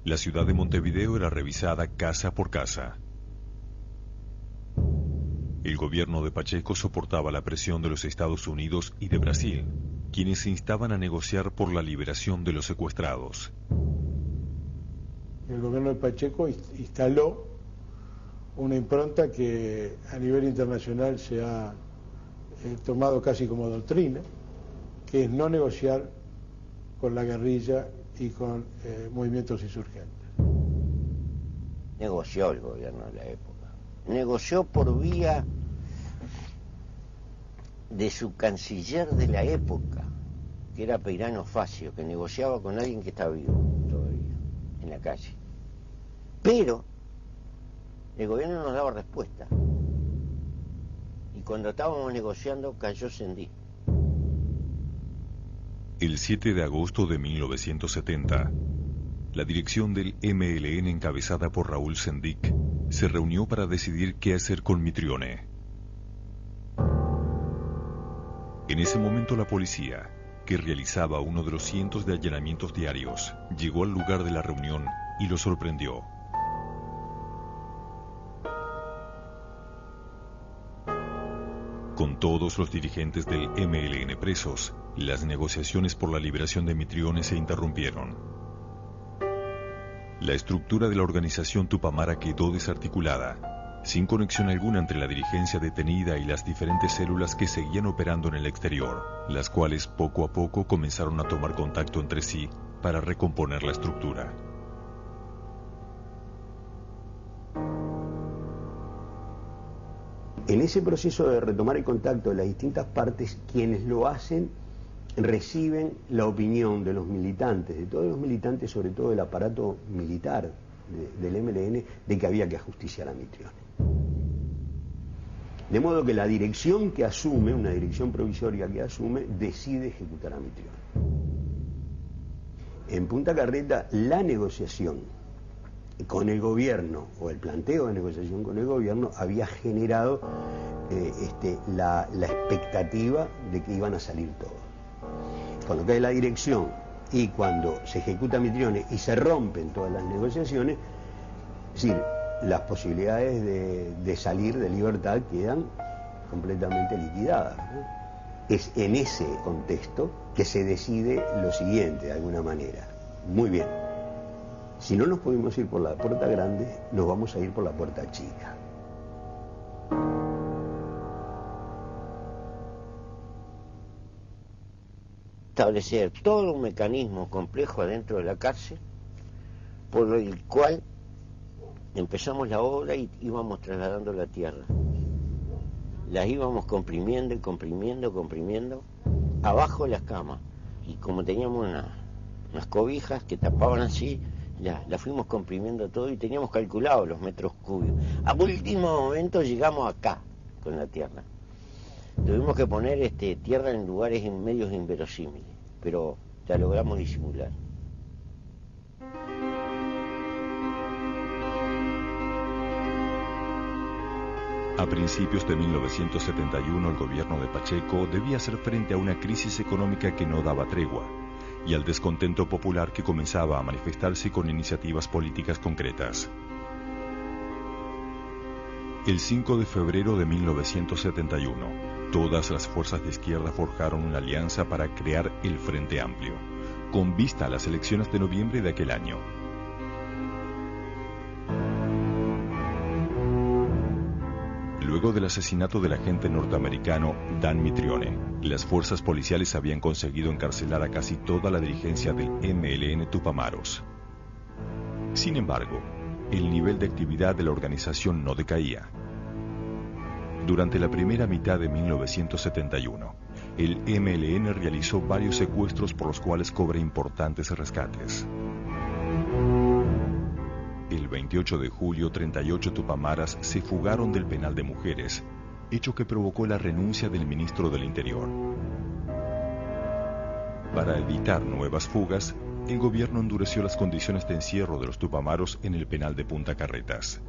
la ciudad de Montevideo era revisada casa por casa. El gobierno de Pacheco soportaba la presión de los Estados Unidos y de Brasil, quienes se instaban a negociar por la liberación de los secuestrados. El gobierno de Pacheco instaló una impronta que a nivel internacional se ha tomado casi como doctrina, que es no negociar con la guerrilla y con movimientos insurgentes. Negoció el gobierno de la época. Negoció por vía de su canciller de la época, que era Peirano Facio, que negociaba con alguien que está vivo todavía, en la calle. Pero el gobierno no daba respuesta. Y cuando estábamos negociando cayó Sendik. El 7 de agosto de 1970, la dirección del MLN encabezada por Raúl Sendik se reunió para decidir qué hacer con Mitrione. En ese momento la policía, que realizaba uno de los cientos de allanamientos diarios, llegó al lugar de la reunión y lo sorprendió. Con todos los dirigentes del MLN presos, las negociaciones por la liberación de Mitrione se interrumpieron. La estructura de la organización Tupamara quedó desarticulada, sin conexión alguna entre la dirigencia detenida y las diferentes células que seguían operando en el exterior, las cuales poco a poco comenzaron a tomar contacto entre sí para recomponer la estructura. En ese proceso de retomar el contacto de las distintas partes, quienes lo hacen reciben la opinión de los militantes, de todos los militantes, sobre todo del aparato militar del MLN, de que había que ajusticiar a Mitrione. De modo que la dirección que asume, una dirección provisoria que asume, decide ejecutar a Mitrione. En Punta Carreta, la negociación con el gobierno, o el planteo de negociación con el gobierno, había generado la expectativa de que iban a salir todos. Cuando cae la dirección y cuando se ejecuta Mitrione y se rompen todas las negociaciones, es decir, las posibilidades de salir de libertad quedan completamente liquidadas, ¿no? Es en ese contexto que se decide lo siguiente, de alguna manera. Muy bien, si no nos pudimos ir por la puerta grande, nos vamos a ir por la puerta chica. Establecer todo un mecanismo complejo adentro de la cárcel, por el cual empezamos la obra y íbamos trasladando la tierra. Las íbamos comprimiendo y comprimiendo, abajo de las camas. Y como teníamos unas cobijas que tapaban así, la fuimos comprimiendo todo y teníamos calculado los metros cúbicos. A último momento llegamos acá con la tierra. Tuvimos que poner tierra en lugares en medios inverosímiles, pero la logramos disimular. A principios de 1971, el gobierno de Pacheco debía hacer frente a una crisis económica que no daba tregua y al descontento popular que comenzaba a manifestarse con iniciativas políticas concretas. El 5 de febrero de 1971, todas las fuerzas de izquierda forjaron una alianza para crear el Frente Amplio, con vista a las elecciones de noviembre de aquel año. Luego del asesinato del agente norteamericano Dan Mitrione, las fuerzas policiales habían conseguido encarcelar a casi toda la dirigencia del MLN Tupamaros. Sin embargo, el nivel de actividad de la organización no decaía. Durante la primera mitad de 1971, el MLN realizó varios secuestros por los cuales cobra importantes rescates. El 28 de julio, 38 tupamaras se fugaron del penal de mujeres, hecho que provocó la renuncia del ministro del Interior. Para evitar nuevas fugas, el gobierno endureció las condiciones de encierro de los tupamaros en el penal de Punta Carretas.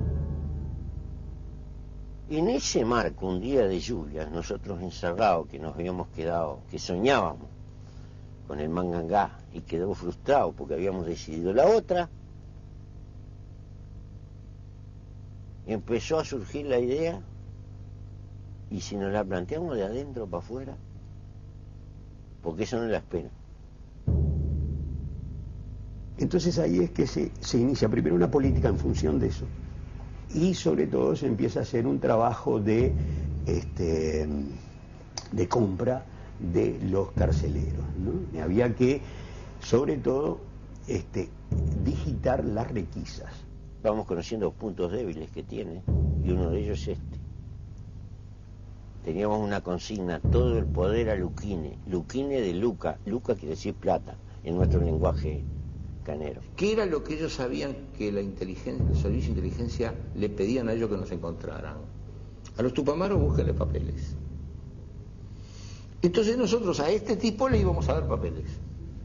En ese marco, un día de lluvia, nosotros encerrados, que nos habíamos quedado, que soñábamos con el Mangangá y quedó frustrado porque habíamos decidido la otra, empezó a surgir la idea, y si nos la planteamos de adentro para afuera, porque eso no la espera. Entonces ahí es que se inicia primero una política en función de eso, y sobre todo se empieza a hacer un trabajo de compra de los carceleros, ¿no? Había que, sobre todo, digitar las requisas. Vamos conociendo puntos débiles que tiene, y uno de ellos es este. Teníamos una consigna, todo el poder a Luquine. Luquine de Luca. Luca quiere decir plata, en nuestro lenguaje canero. ¿Qué era lo que ellos sabían que la inteligencia, el servicio de inteligencia le pedían a ellos que nos encontraran? A los tupamaros búsquenle papeles. Entonces nosotros a este tipo le íbamos a dar papeles.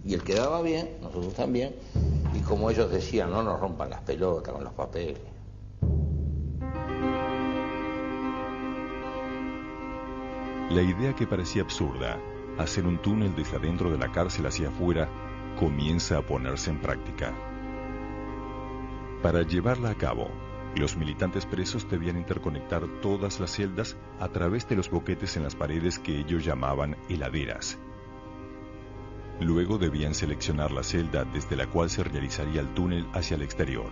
Y el que daba bien, nosotros también. Y como ellos decían, no nos rompan las pelotas con los papeles. La idea que parecía absurda, hacer un túnel desde adentro de la cárcel hacia afuera, comienza a ponerse en práctica. Para llevarla a cabo, los militantes presos debían interconectar todas las celdas a través de los boquetes en las paredes que ellos llamaban heladeras. Luego debían seleccionar la celda desde la cual se realizaría el túnel hacia el exterior.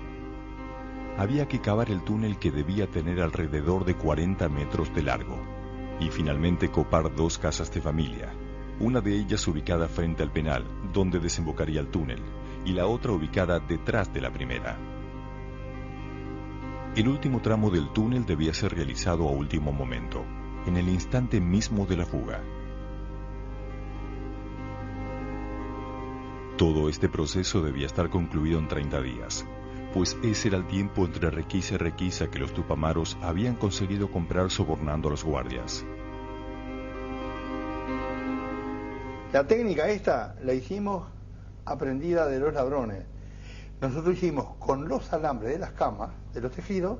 Había que cavar el túnel, que debía tener alrededor de 40 metros de largo, y finalmente copar 2 casas de familia, una de ellas ubicada frente al penal, donde desembocaría el túnel, y la otra ubicada detrás de la primera. El último tramo del túnel debía ser realizado a último momento, en el instante mismo de la fuga. Todo este proceso debía estar concluido en 30 días, pues ese era el tiempo entre requisa y requisa que los tupamaros habían conseguido comprar sobornando a los guardias. La técnica esta la hicimos aprendida de los ladrones. Nosotros hicimos con los alambres de las camas, de los tejidos,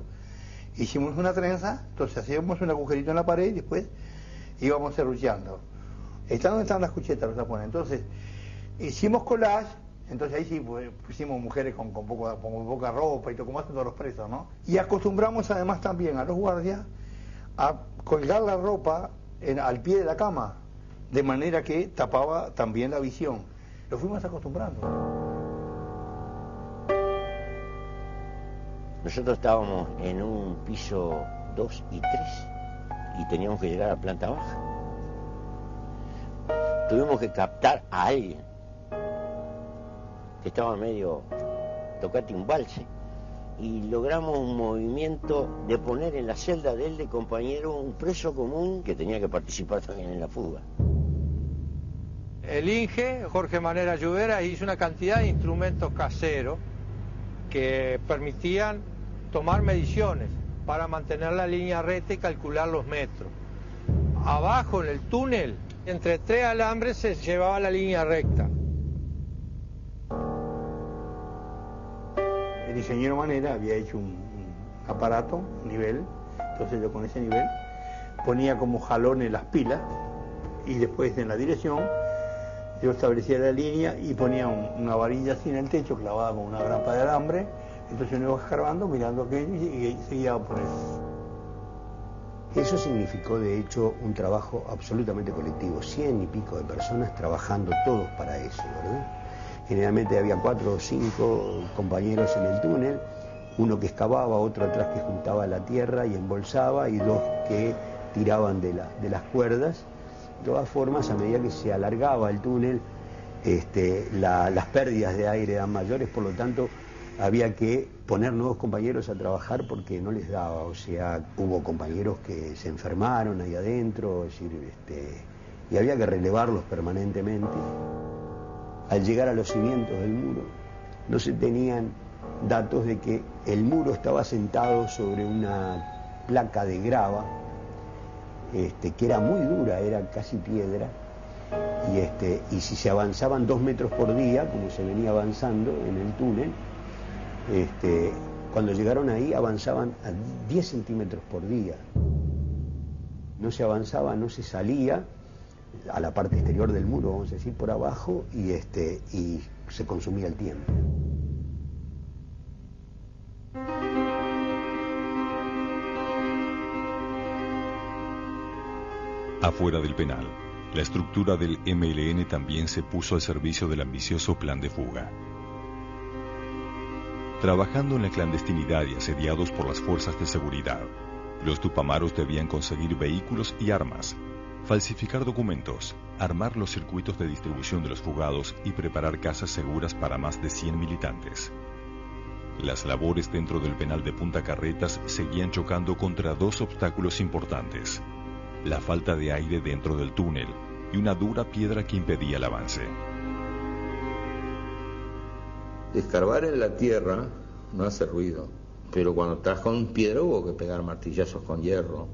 hicimos una trenza, entonces hacíamos un agujerito en la pared y después íbamos serruchando. Están donde están las cuchetas, los tapones. Entonces, hicimos collage, entonces ahí sí pusimos mujeres con poca ropa y todo, como hacen todos los presos, ¿no? Y acostumbramos además también a los guardias a colgar la ropa al pie de la cama, de manera que tapaba también la visión. Lo fuimos acostumbrando. Nosotros estábamos en un piso 2 y 3 y teníamos que llegar a la planta baja. Tuvimos que captar a alguien que estaba medio tocate un balse y logramos un movimiento de poner en la celda de él de compañero un preso común que tenía que participar también en la fuga. El INGE, Jorge Manera Lluvera, hizo una cantidad de instrumentos caseros que permitían tomar mediciones para mantener la línea recta y calcular los metros. Abajo en el túnel, entre 3 alambres se llevaba la línea recta. El ingeniero Manera había hecho un aparato, un nivel, entonces yo con ese nivel ponía como jalones las pilas y después en la dirección yo establecía la línea y ponía una varilla así en el techo clavada con una grampa de alambre, entonces uno iba escarbando, mirando aquello y seguía por eso. Eso significó de hecho un trabajo absolutamente colectivo, 100 y pico de personas trabajando todos para eso, ¿verdad? Generalmente había 4 o 5 compañeros en el túnel, uno que excavaba, otro atrás que juntaba la tierra y embolsaba, y 2 que tiraban de las cuerdas. De todas formas, a medida que se alargaba el túnel, las pérdidas de aire eran mayores, por lo tanto había que poner nuevos compañeros a trabajar porque no les daba, o sea, hubo compañeros que se enfermaron ahí adentro, es decir, y había que relevarlos permanentemente. Al llegar a los cimientos del muro, no se tenían datos de que el muro estaba sentado sobre una placa de grava, que era muy dura, era casi piedra, y si se avanzaban 2 metros por día, como se venía avanzando en el túnel, cuando llegaron ahí avanzaban a 10 centímetros por día. No se avanzaba, no se salía a la parte exterior del muro, vamos a decir, por abajo, y se consumía el tiempo. Afuera del penal, la estructura del MLN también se puso al servicio del ambicioso plan de fuga. Trabajando en la clandestinidad y asediados por las fuerzas de seguridad, los tupamaros debían conseguir vehículos y armas, falsificar documentos, armar los circuitos de distribución de los fugados y preparar casas seguras para más de 100 militantes. Las labores dentro del penal de Punta Carretas seguían chocando contra 2 obstáculos importantes: la falta de aire dentro del túnel y una dura piedra que impedía el avance. Escarbar en la tierra no hace ruido, pero cuando estás con piedra hubo que pegar martillazos con hierro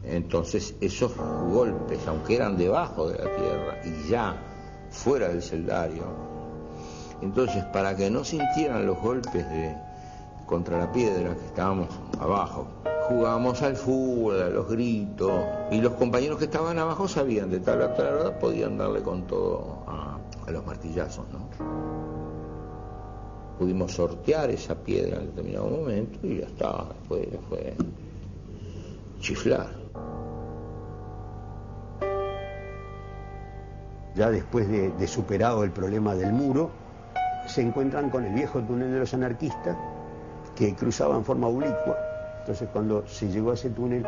Entonces esos golpes, aunque eran debajo de la tierra y ya fuera del celdario, entonces para que no sintieran los golpes contra la piedra que estábamos abajo, jugábamos al fútbol, a los gritos, y los compañeros que estaban abajo sabían de tal a tal hora, podían darle con todo a los martillazos, ¿no? Pudimos sortear esa piedra en determinado momento y ya estaba, después fue chiflar. Ya después de superado el problema del muro, se encuentran con el viejo túnel de los anarquistas, que cruzaba en forma oblicua. Entonces cuando se llegó a ese túnel,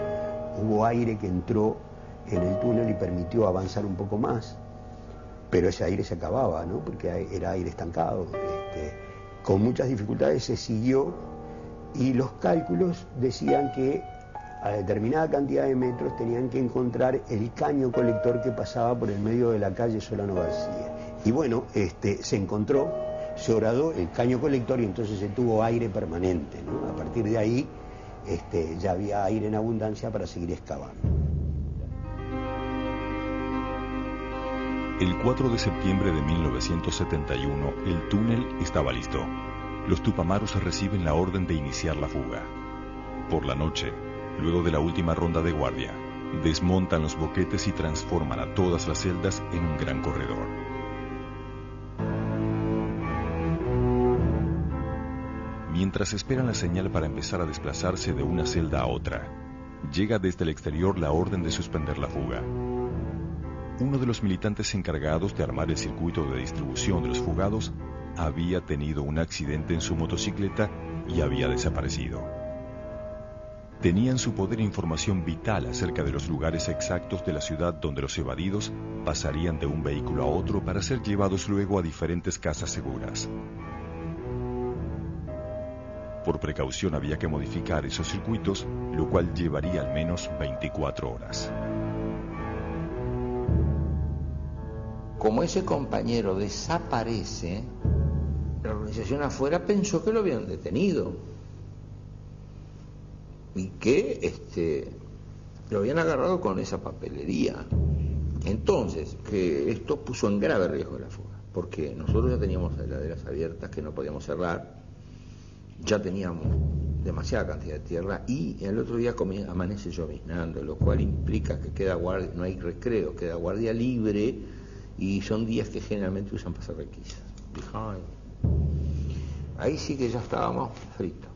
hubo aire que entró en el túnel y permitió avanzar un poco más, pero ese aire se acababa, ¿no? Porque era aire estancado. Con muchas dificultades se siguió y los cálculos decían que a determinada cantidad de metros tenían que encontrar el caño colector que pasaba por el medio de la calle Solano García. Y bueno, se encontró, se horadó el caño colector y entonces se tuvo aire permanente, ¿no? A partir de ahí ya había aire en abundancia para seguir excavando. El 4 de septiembre de 1971, el túnel estaba listo. Los tupamaros reciben la orden de iniciar la fuga. Por la noche, luego de la última ronda de guardia, desmontan los boquetes y transforman a todas las celdas en un gran corredor. Mientras esperan la señal para empezar a desplazarse de una celda a otra, llega desde el exterior la orden de suspender la fuga. Uno de los militantes encargados de armar el circuito de distribución de los fugados había tenido un accidente en su motocicleta y había desaparecido. Tenía en su poder información vital acerca de los lugares exactos de la ciudad donde los evadidos pasarían de un vehículo a otro para ser llevados luego a diferentes casas seguras. Por precaución había que modificar esos circuitos, lo cual llevaría al menos 24 horas. Como ese compañero desaparece, la organización afuera pensó que lo habían detenido y que lo habían agarrado con esa papelería. Entonces, que esto puso en grave riesgo la fuga, porque nosotros ya teníamos heladeras abiertas que no podíamos cerrar, ya teníamos demasiada cantidad de tierra y el otro día amanece lloviznando, lo cual implica que queda guardia, no hay recreo, queda guardia libre. Y son días que generalmente usan para hacer requisas. Ahí sí que ya estábamos fritos.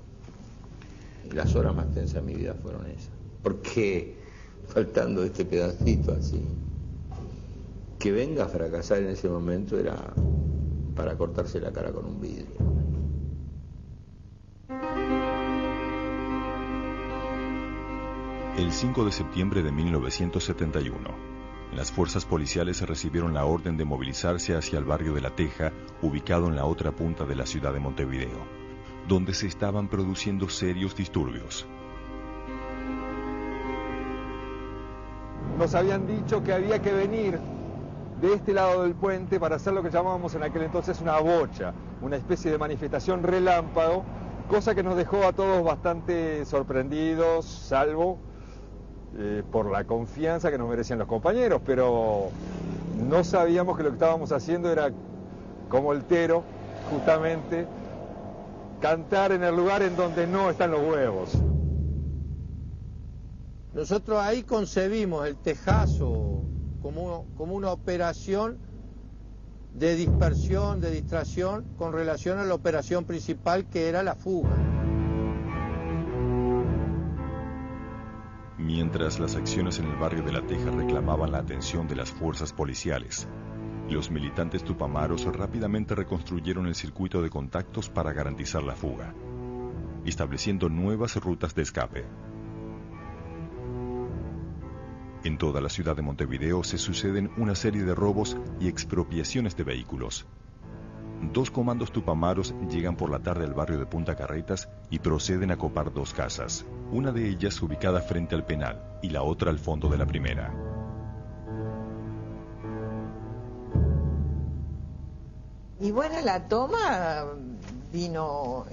Y las horas más tensas de mi vida fueron esas. Porque faltando este pedacito así, que venga a fracasar en ese momento era para cortarse la cara con un vidrio. El 5 de septiembre de 1971. Las fuerzas policiales recibieron la orden de movilizarse hacia el barrio de La Teja, ubicado en la otra punta de la ciudad de Montevideo, donde se estaban produciendo serios disturbios. Nos habían dicho que había que venir de este lado del puente para hacer lo que llamábamos en aquel entonces una bocha, una especie de manifestación relámpago, cosa que nos dejó a todos bastante sorprendidos, salvo por la confianza que nos merecían los compañeros, pero no sabíamos que lo que estábamos haciendo era, como el Tero, justamente, cantar en el lugar en donde no están los huevos. Nosotros ahí concebimos el tejazo como una operación de dispersión, de distracción, con relación a la operación principal que era la fuga. Mientras las acciones en el barrio de La Teja reclamaban la atención de las fuerzas policiales, los militantes tupamaros rápidamente reconstruyeron el circuito de contactos para garantizar la fuga, estableciendo nuevas rutas de escape. En toda la ciudad de Montevideo se suceden una serie de robos y expropiaciones de vehículos. 2 comandos tupamaros llegan por la tarde al barrio de Punta Carretas y proceden a copar 2 casas, una de ellas ubicada frente al penal y la otra al fondo de la primera. Y bueno, la toma vino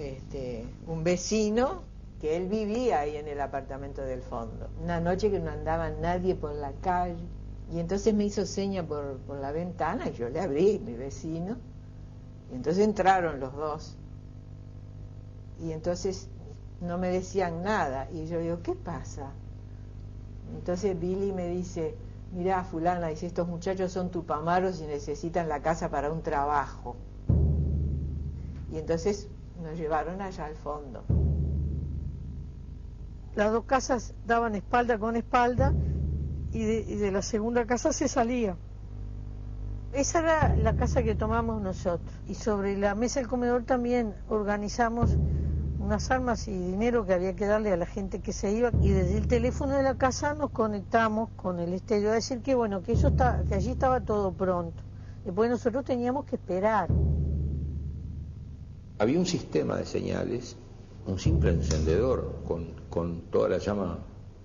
un vecino que él vivía ahí en el apartamento del fondo. Una noche que no andaba nadie por la calle, y entonces me hizo seña por la ventana, y yo le abrí, mi vecino, y entonces entraron los dos. Y entonces no me decían nada, y yo digo, ¿qué pasa? Entonces Billy me dice, mirá, fulana, dice, estos muchachos son tupamaros y necesitan la casa para un trabajo. Y entonces nos llevaron allá al fondo. Las dos casas daban espalda con espalda y de la segunda casa se salía. Esa era la casa que tomamos nosotros. Y sobre la mesa del comedor también organizamos unas armas y dinero que había que darle a la gente que se iba, y desde el teléfono de la casa nos conectamos con el estéreo a decir que bueno, que que allí estaba todo pronto. Después nosotros teníamos que esperar. Había un sistema de señales, un simple encendedor con toda la llama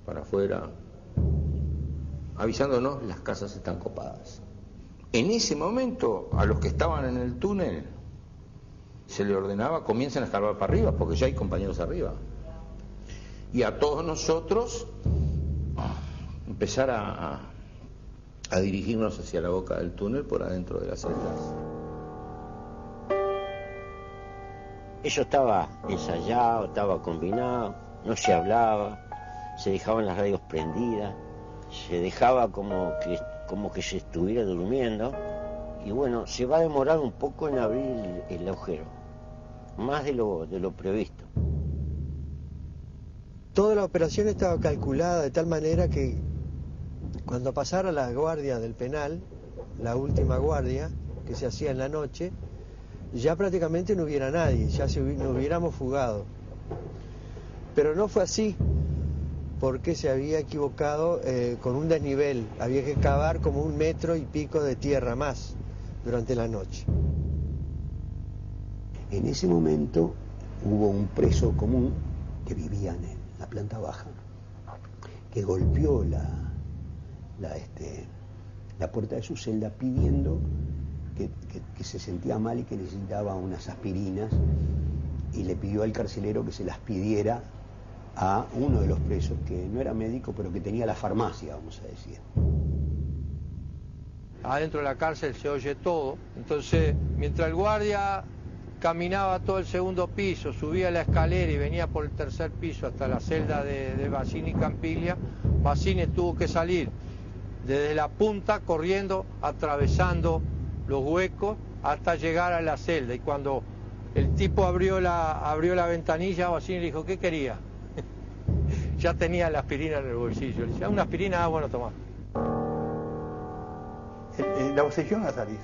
para afuera, avisándonos las casas están copadas. En ese momento, a los que estaban en el túnel se le ordenaba, comiencen a escarbar para arriba, porque ya hay compañeros arriba. Y a todos nosotros empezar a dirigirnos hacia la boca del túnel por adentro de las celdas. Eso estaba ensayado, estaba combinado, no se hablaba, se dejaban las radios prendidas, se dejaba como que se estuviera durmiendo, y bueno, se va a demorar un poco en abrir el agujero, más de lo previsto. Toda la operación estaba calculada de tal manera que cuando pasara la guardia del penal, la última guardia que se hacía en la noche, ya prácticamente no hubiera nadie, ya nos hubiéramos fugado. Pero no fue así, porque se había equivocado con un desnivel, había que cavar como 1,5 metros de tierra más durante la noche. En ese momento hubo un preso común que vivía en la planta baja, que golpeó la puerta de su celda pidiendo que se sentía mal y que necesitaba unas aspirinas, y le pidió al carcelero que se las pidiera a uno de los presos, que no era médico, pero que tenía la farmacia, vamos a decir. Adentro de la cárcel se oye todo, entonces mientras el guardia caminaba todo el segundo piso, subía la escalera y venía por el tercer piso hasta la celda de Bassini y Campiglia, Bassini tuvo que salir desde la punta corriendo, atravesando los huecos hasta llegar a la celda, y cuando el tipo abrió la ventanilla, Bassini le dijo, ¿qué quería? Ya tenía la aspirina en el bolsillo. Le decía, una aspirina, bueno, tomá. La posesión a salir.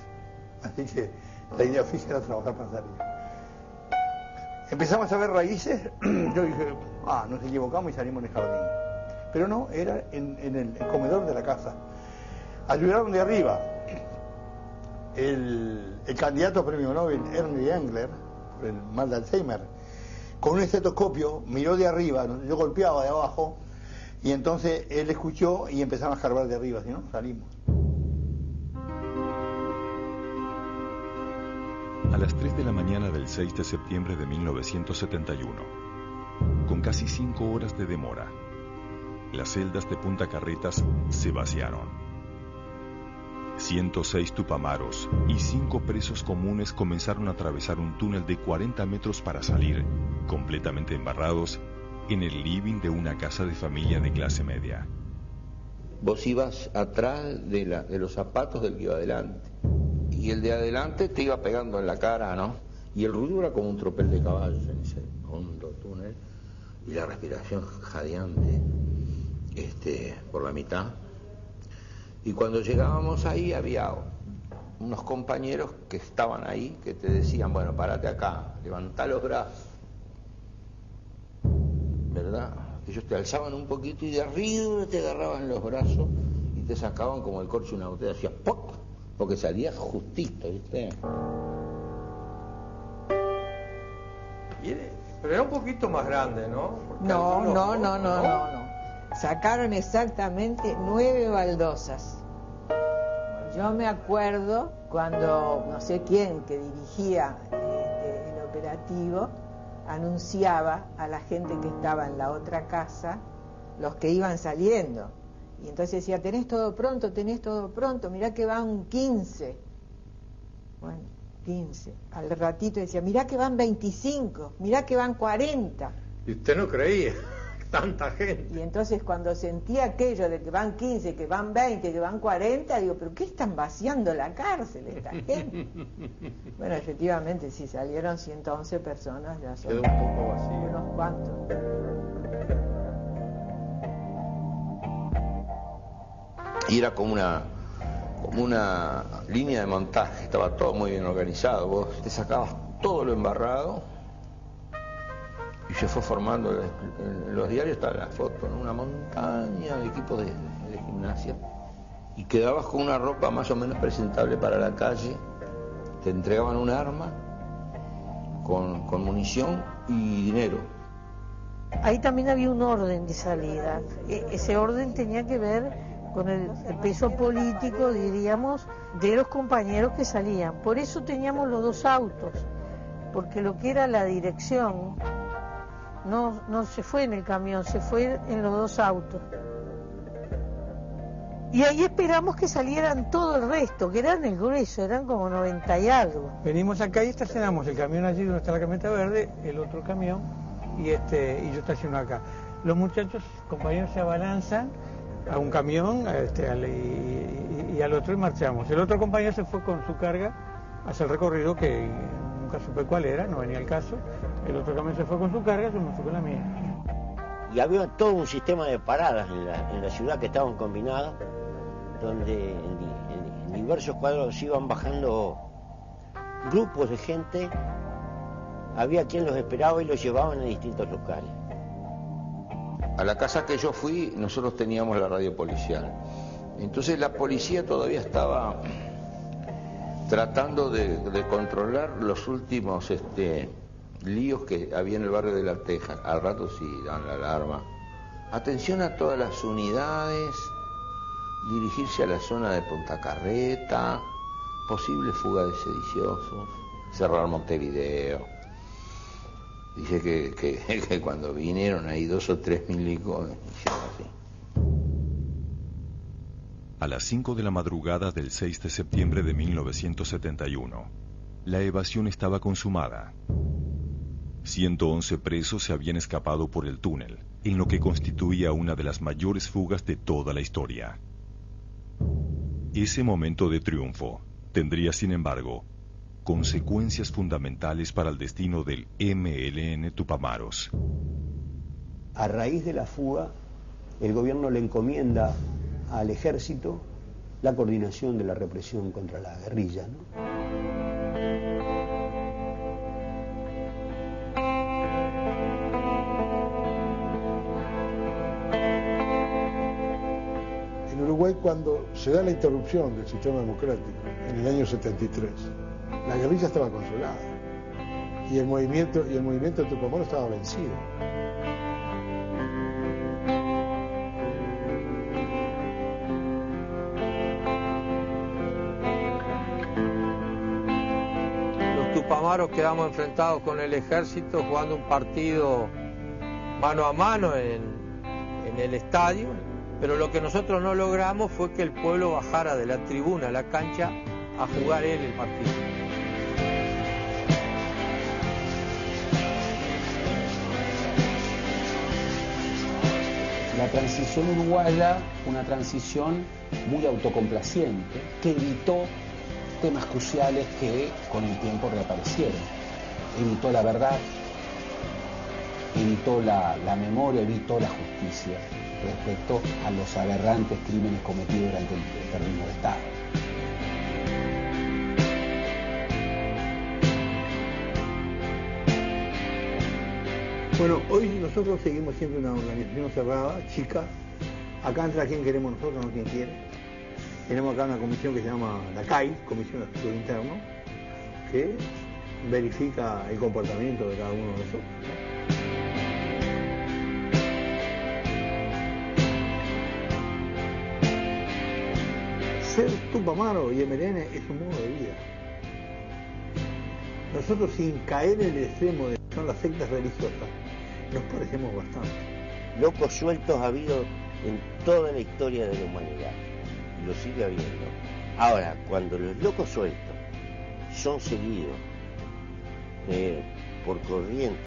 Así que la idea fija era trabajar para salir. Empezamos a ver raíces. Yo dije, nos equivocamos y salimos en el jardín. Pero no, era en el comedor de la casa. Ayudaron de arriba. El candidato a premio Nobel, Ernst Engler, por el mal de Alzheimer, con un estetoscopio miró de arriba, yo golpeaba de abajo, y entonces él escuchó y empezaron a escarbar de arriba, si no, salimos. A las 3 de la mañana del 6 de septiembre de 1971, con casi 5 horas de demora, las celdas de Punta Carretas se vaciaron. 106 tupamaros y 5 presos comunes comenzaron a atravesar un túnel de 40 metros para salir, completamente embarrados, en el living de una casa de familia de clase media. Vos ibas atrás de los zapatos del que iba adelante, y el de adelante te iba pegando en la cara, ¿no? Y el ruido era como un tropel de caballos en ese hondo túnel, y la respiración jadeante por la mitad. Y cuando llegábamos ahí había unos compañeros que estaban ahí, que te decían, bueno, párate acá, levantá los brazos, ¿verdad? Ellos te alzaban un poquito y de arriba te agarraban los brazos y te sacaban como el corcho de una botella, hacía ¡poc! Porque salía justito, ¿viste? Pero era un poquito más grande, ¿no? Porque No. Sacaron exactamente 9 baldosas. Yo me acuerdo cuando no sé quién que dirigía el operativo anunciaba a la gente que estaba en la otra casa los que iban saliendo. Y entonces decía, tenés todo pronto, mirá que van 15. Bueno, 15. Al ratito decía, mirá que van 25, mirá que van 40. Y usted no creía, tanta gente. Y entonces cuando sentía aquello de que van 15, que van 20, que van 40, digo, ¿pero qué están vaciando la cárcel esta gente? Bueno, efectivamente, sí, salieron 111 personas, ya son quedó un poco vacío. Unos cuantos. Y era como una línea de montaje, estaba todo muy bien organizado, vos te sacabas todo lo embarrado y se fue formando, en los diarios está la foto, ¿no? Una montaña de equipos de gimnasia, y quedabas con una ropa más o menos presentable para la calle, te entregaban un arma con munición y dinero. Ahí también había un orden de salida. Ese orden tenía que ver con el peso político, diríamos, de los compañeros que salían. Por eso teníamos los dos autos, porque lo que era la dirección no se fue en el camión, se fue en los dos autos. Y ahí esperamos que salieran todo el resto, que eran el grueso, eran como 90 y algo. Venimos acá y estacionamos el camión allí donde está la camioneta verde, el otro camión, y yo estaciono acá. Los muchachos, compañeros, se abalanzan a un camión y al otro y marchamos. El otro compañero se fue con su carga hacia el recorrido, que nunca supe cuál era, no venía al caso. El otro camión se fue con su carga, yo me fui con la mía. Y había todo un sistema de paradas en la ciudad que estaban combinadas, donde en diversos cuadros iban bajando grupos de gente, había quien los esperaba y los llevaban a distintos locales. A la casa que yo fui, nosotros teníamos la radio policial. Entonces la policía todavía estaba tratando de controlar los últimos líos que había en el barrio de La Teja. Al rato sí daban la alarma. Atención a todas las unidades, dirigirse a la zona de Punta Carreta, posible fuga de sediciosos, cerrar Montevideo. Dice que cuando vinieron ahí 2 o 3 milicos, hicieron así. A las 5 de la madrugada del 6 de septiembre de 1971, la evasión estaba consumada. 111 presos se habían escapado por el túnel, en lo que constituía una de las mayores fugas de toda la historia. Ese momento de triunfo tendría, sin embargo, consecuencias fundamentales para el destino del MLN Tupamaros. A raíz de la fuga, el gobierno le encomienda al ejército la coordinación de la represión contra la guerrilla, ¿no? En Uruguay, cuando se da la interrupción del sistema democrático, en el año 73, la guerrilla estaba consolada y el movimiento de Tupamaros estaba vencido. Los Tupamaros quedamos enfrentados con el ejército jugando un partido mano a mano en el estadio, pero lo que nosotros no logramos fue que el pueblo bajara de la tribuna a la cancha a jugar él el partido. La transición uruguaya, una transición muy autocomplaciente, que evitó temas cruciales que con el tiempo reaparecieron. Evitó la verdad, evitó la memoria, evitó la justicia respecto a los aberrantes crímenes cometidos durante el terrorismo de Estado. Bueno, hoy nosotros seguimos siempre una organización cerrada, chica. Acá entra quien queremos nosotros, no quien quiere. Tenemos acá una comisión que se llama la CAI, Comisión de Asuntos Internos, que verifica el comportamiento de cada uno de nosotros. Ser Tupamaro y MLN es un modo de vida. Nosotros, sin caer en el extremo de son las sectas religiosas. Nos parecemos bastante. Locos sueltos ha habido en toda la historia de la humanidad, y lo sigue habiendo. Ahora, cuando los locos sueltos son seguidos por corrientes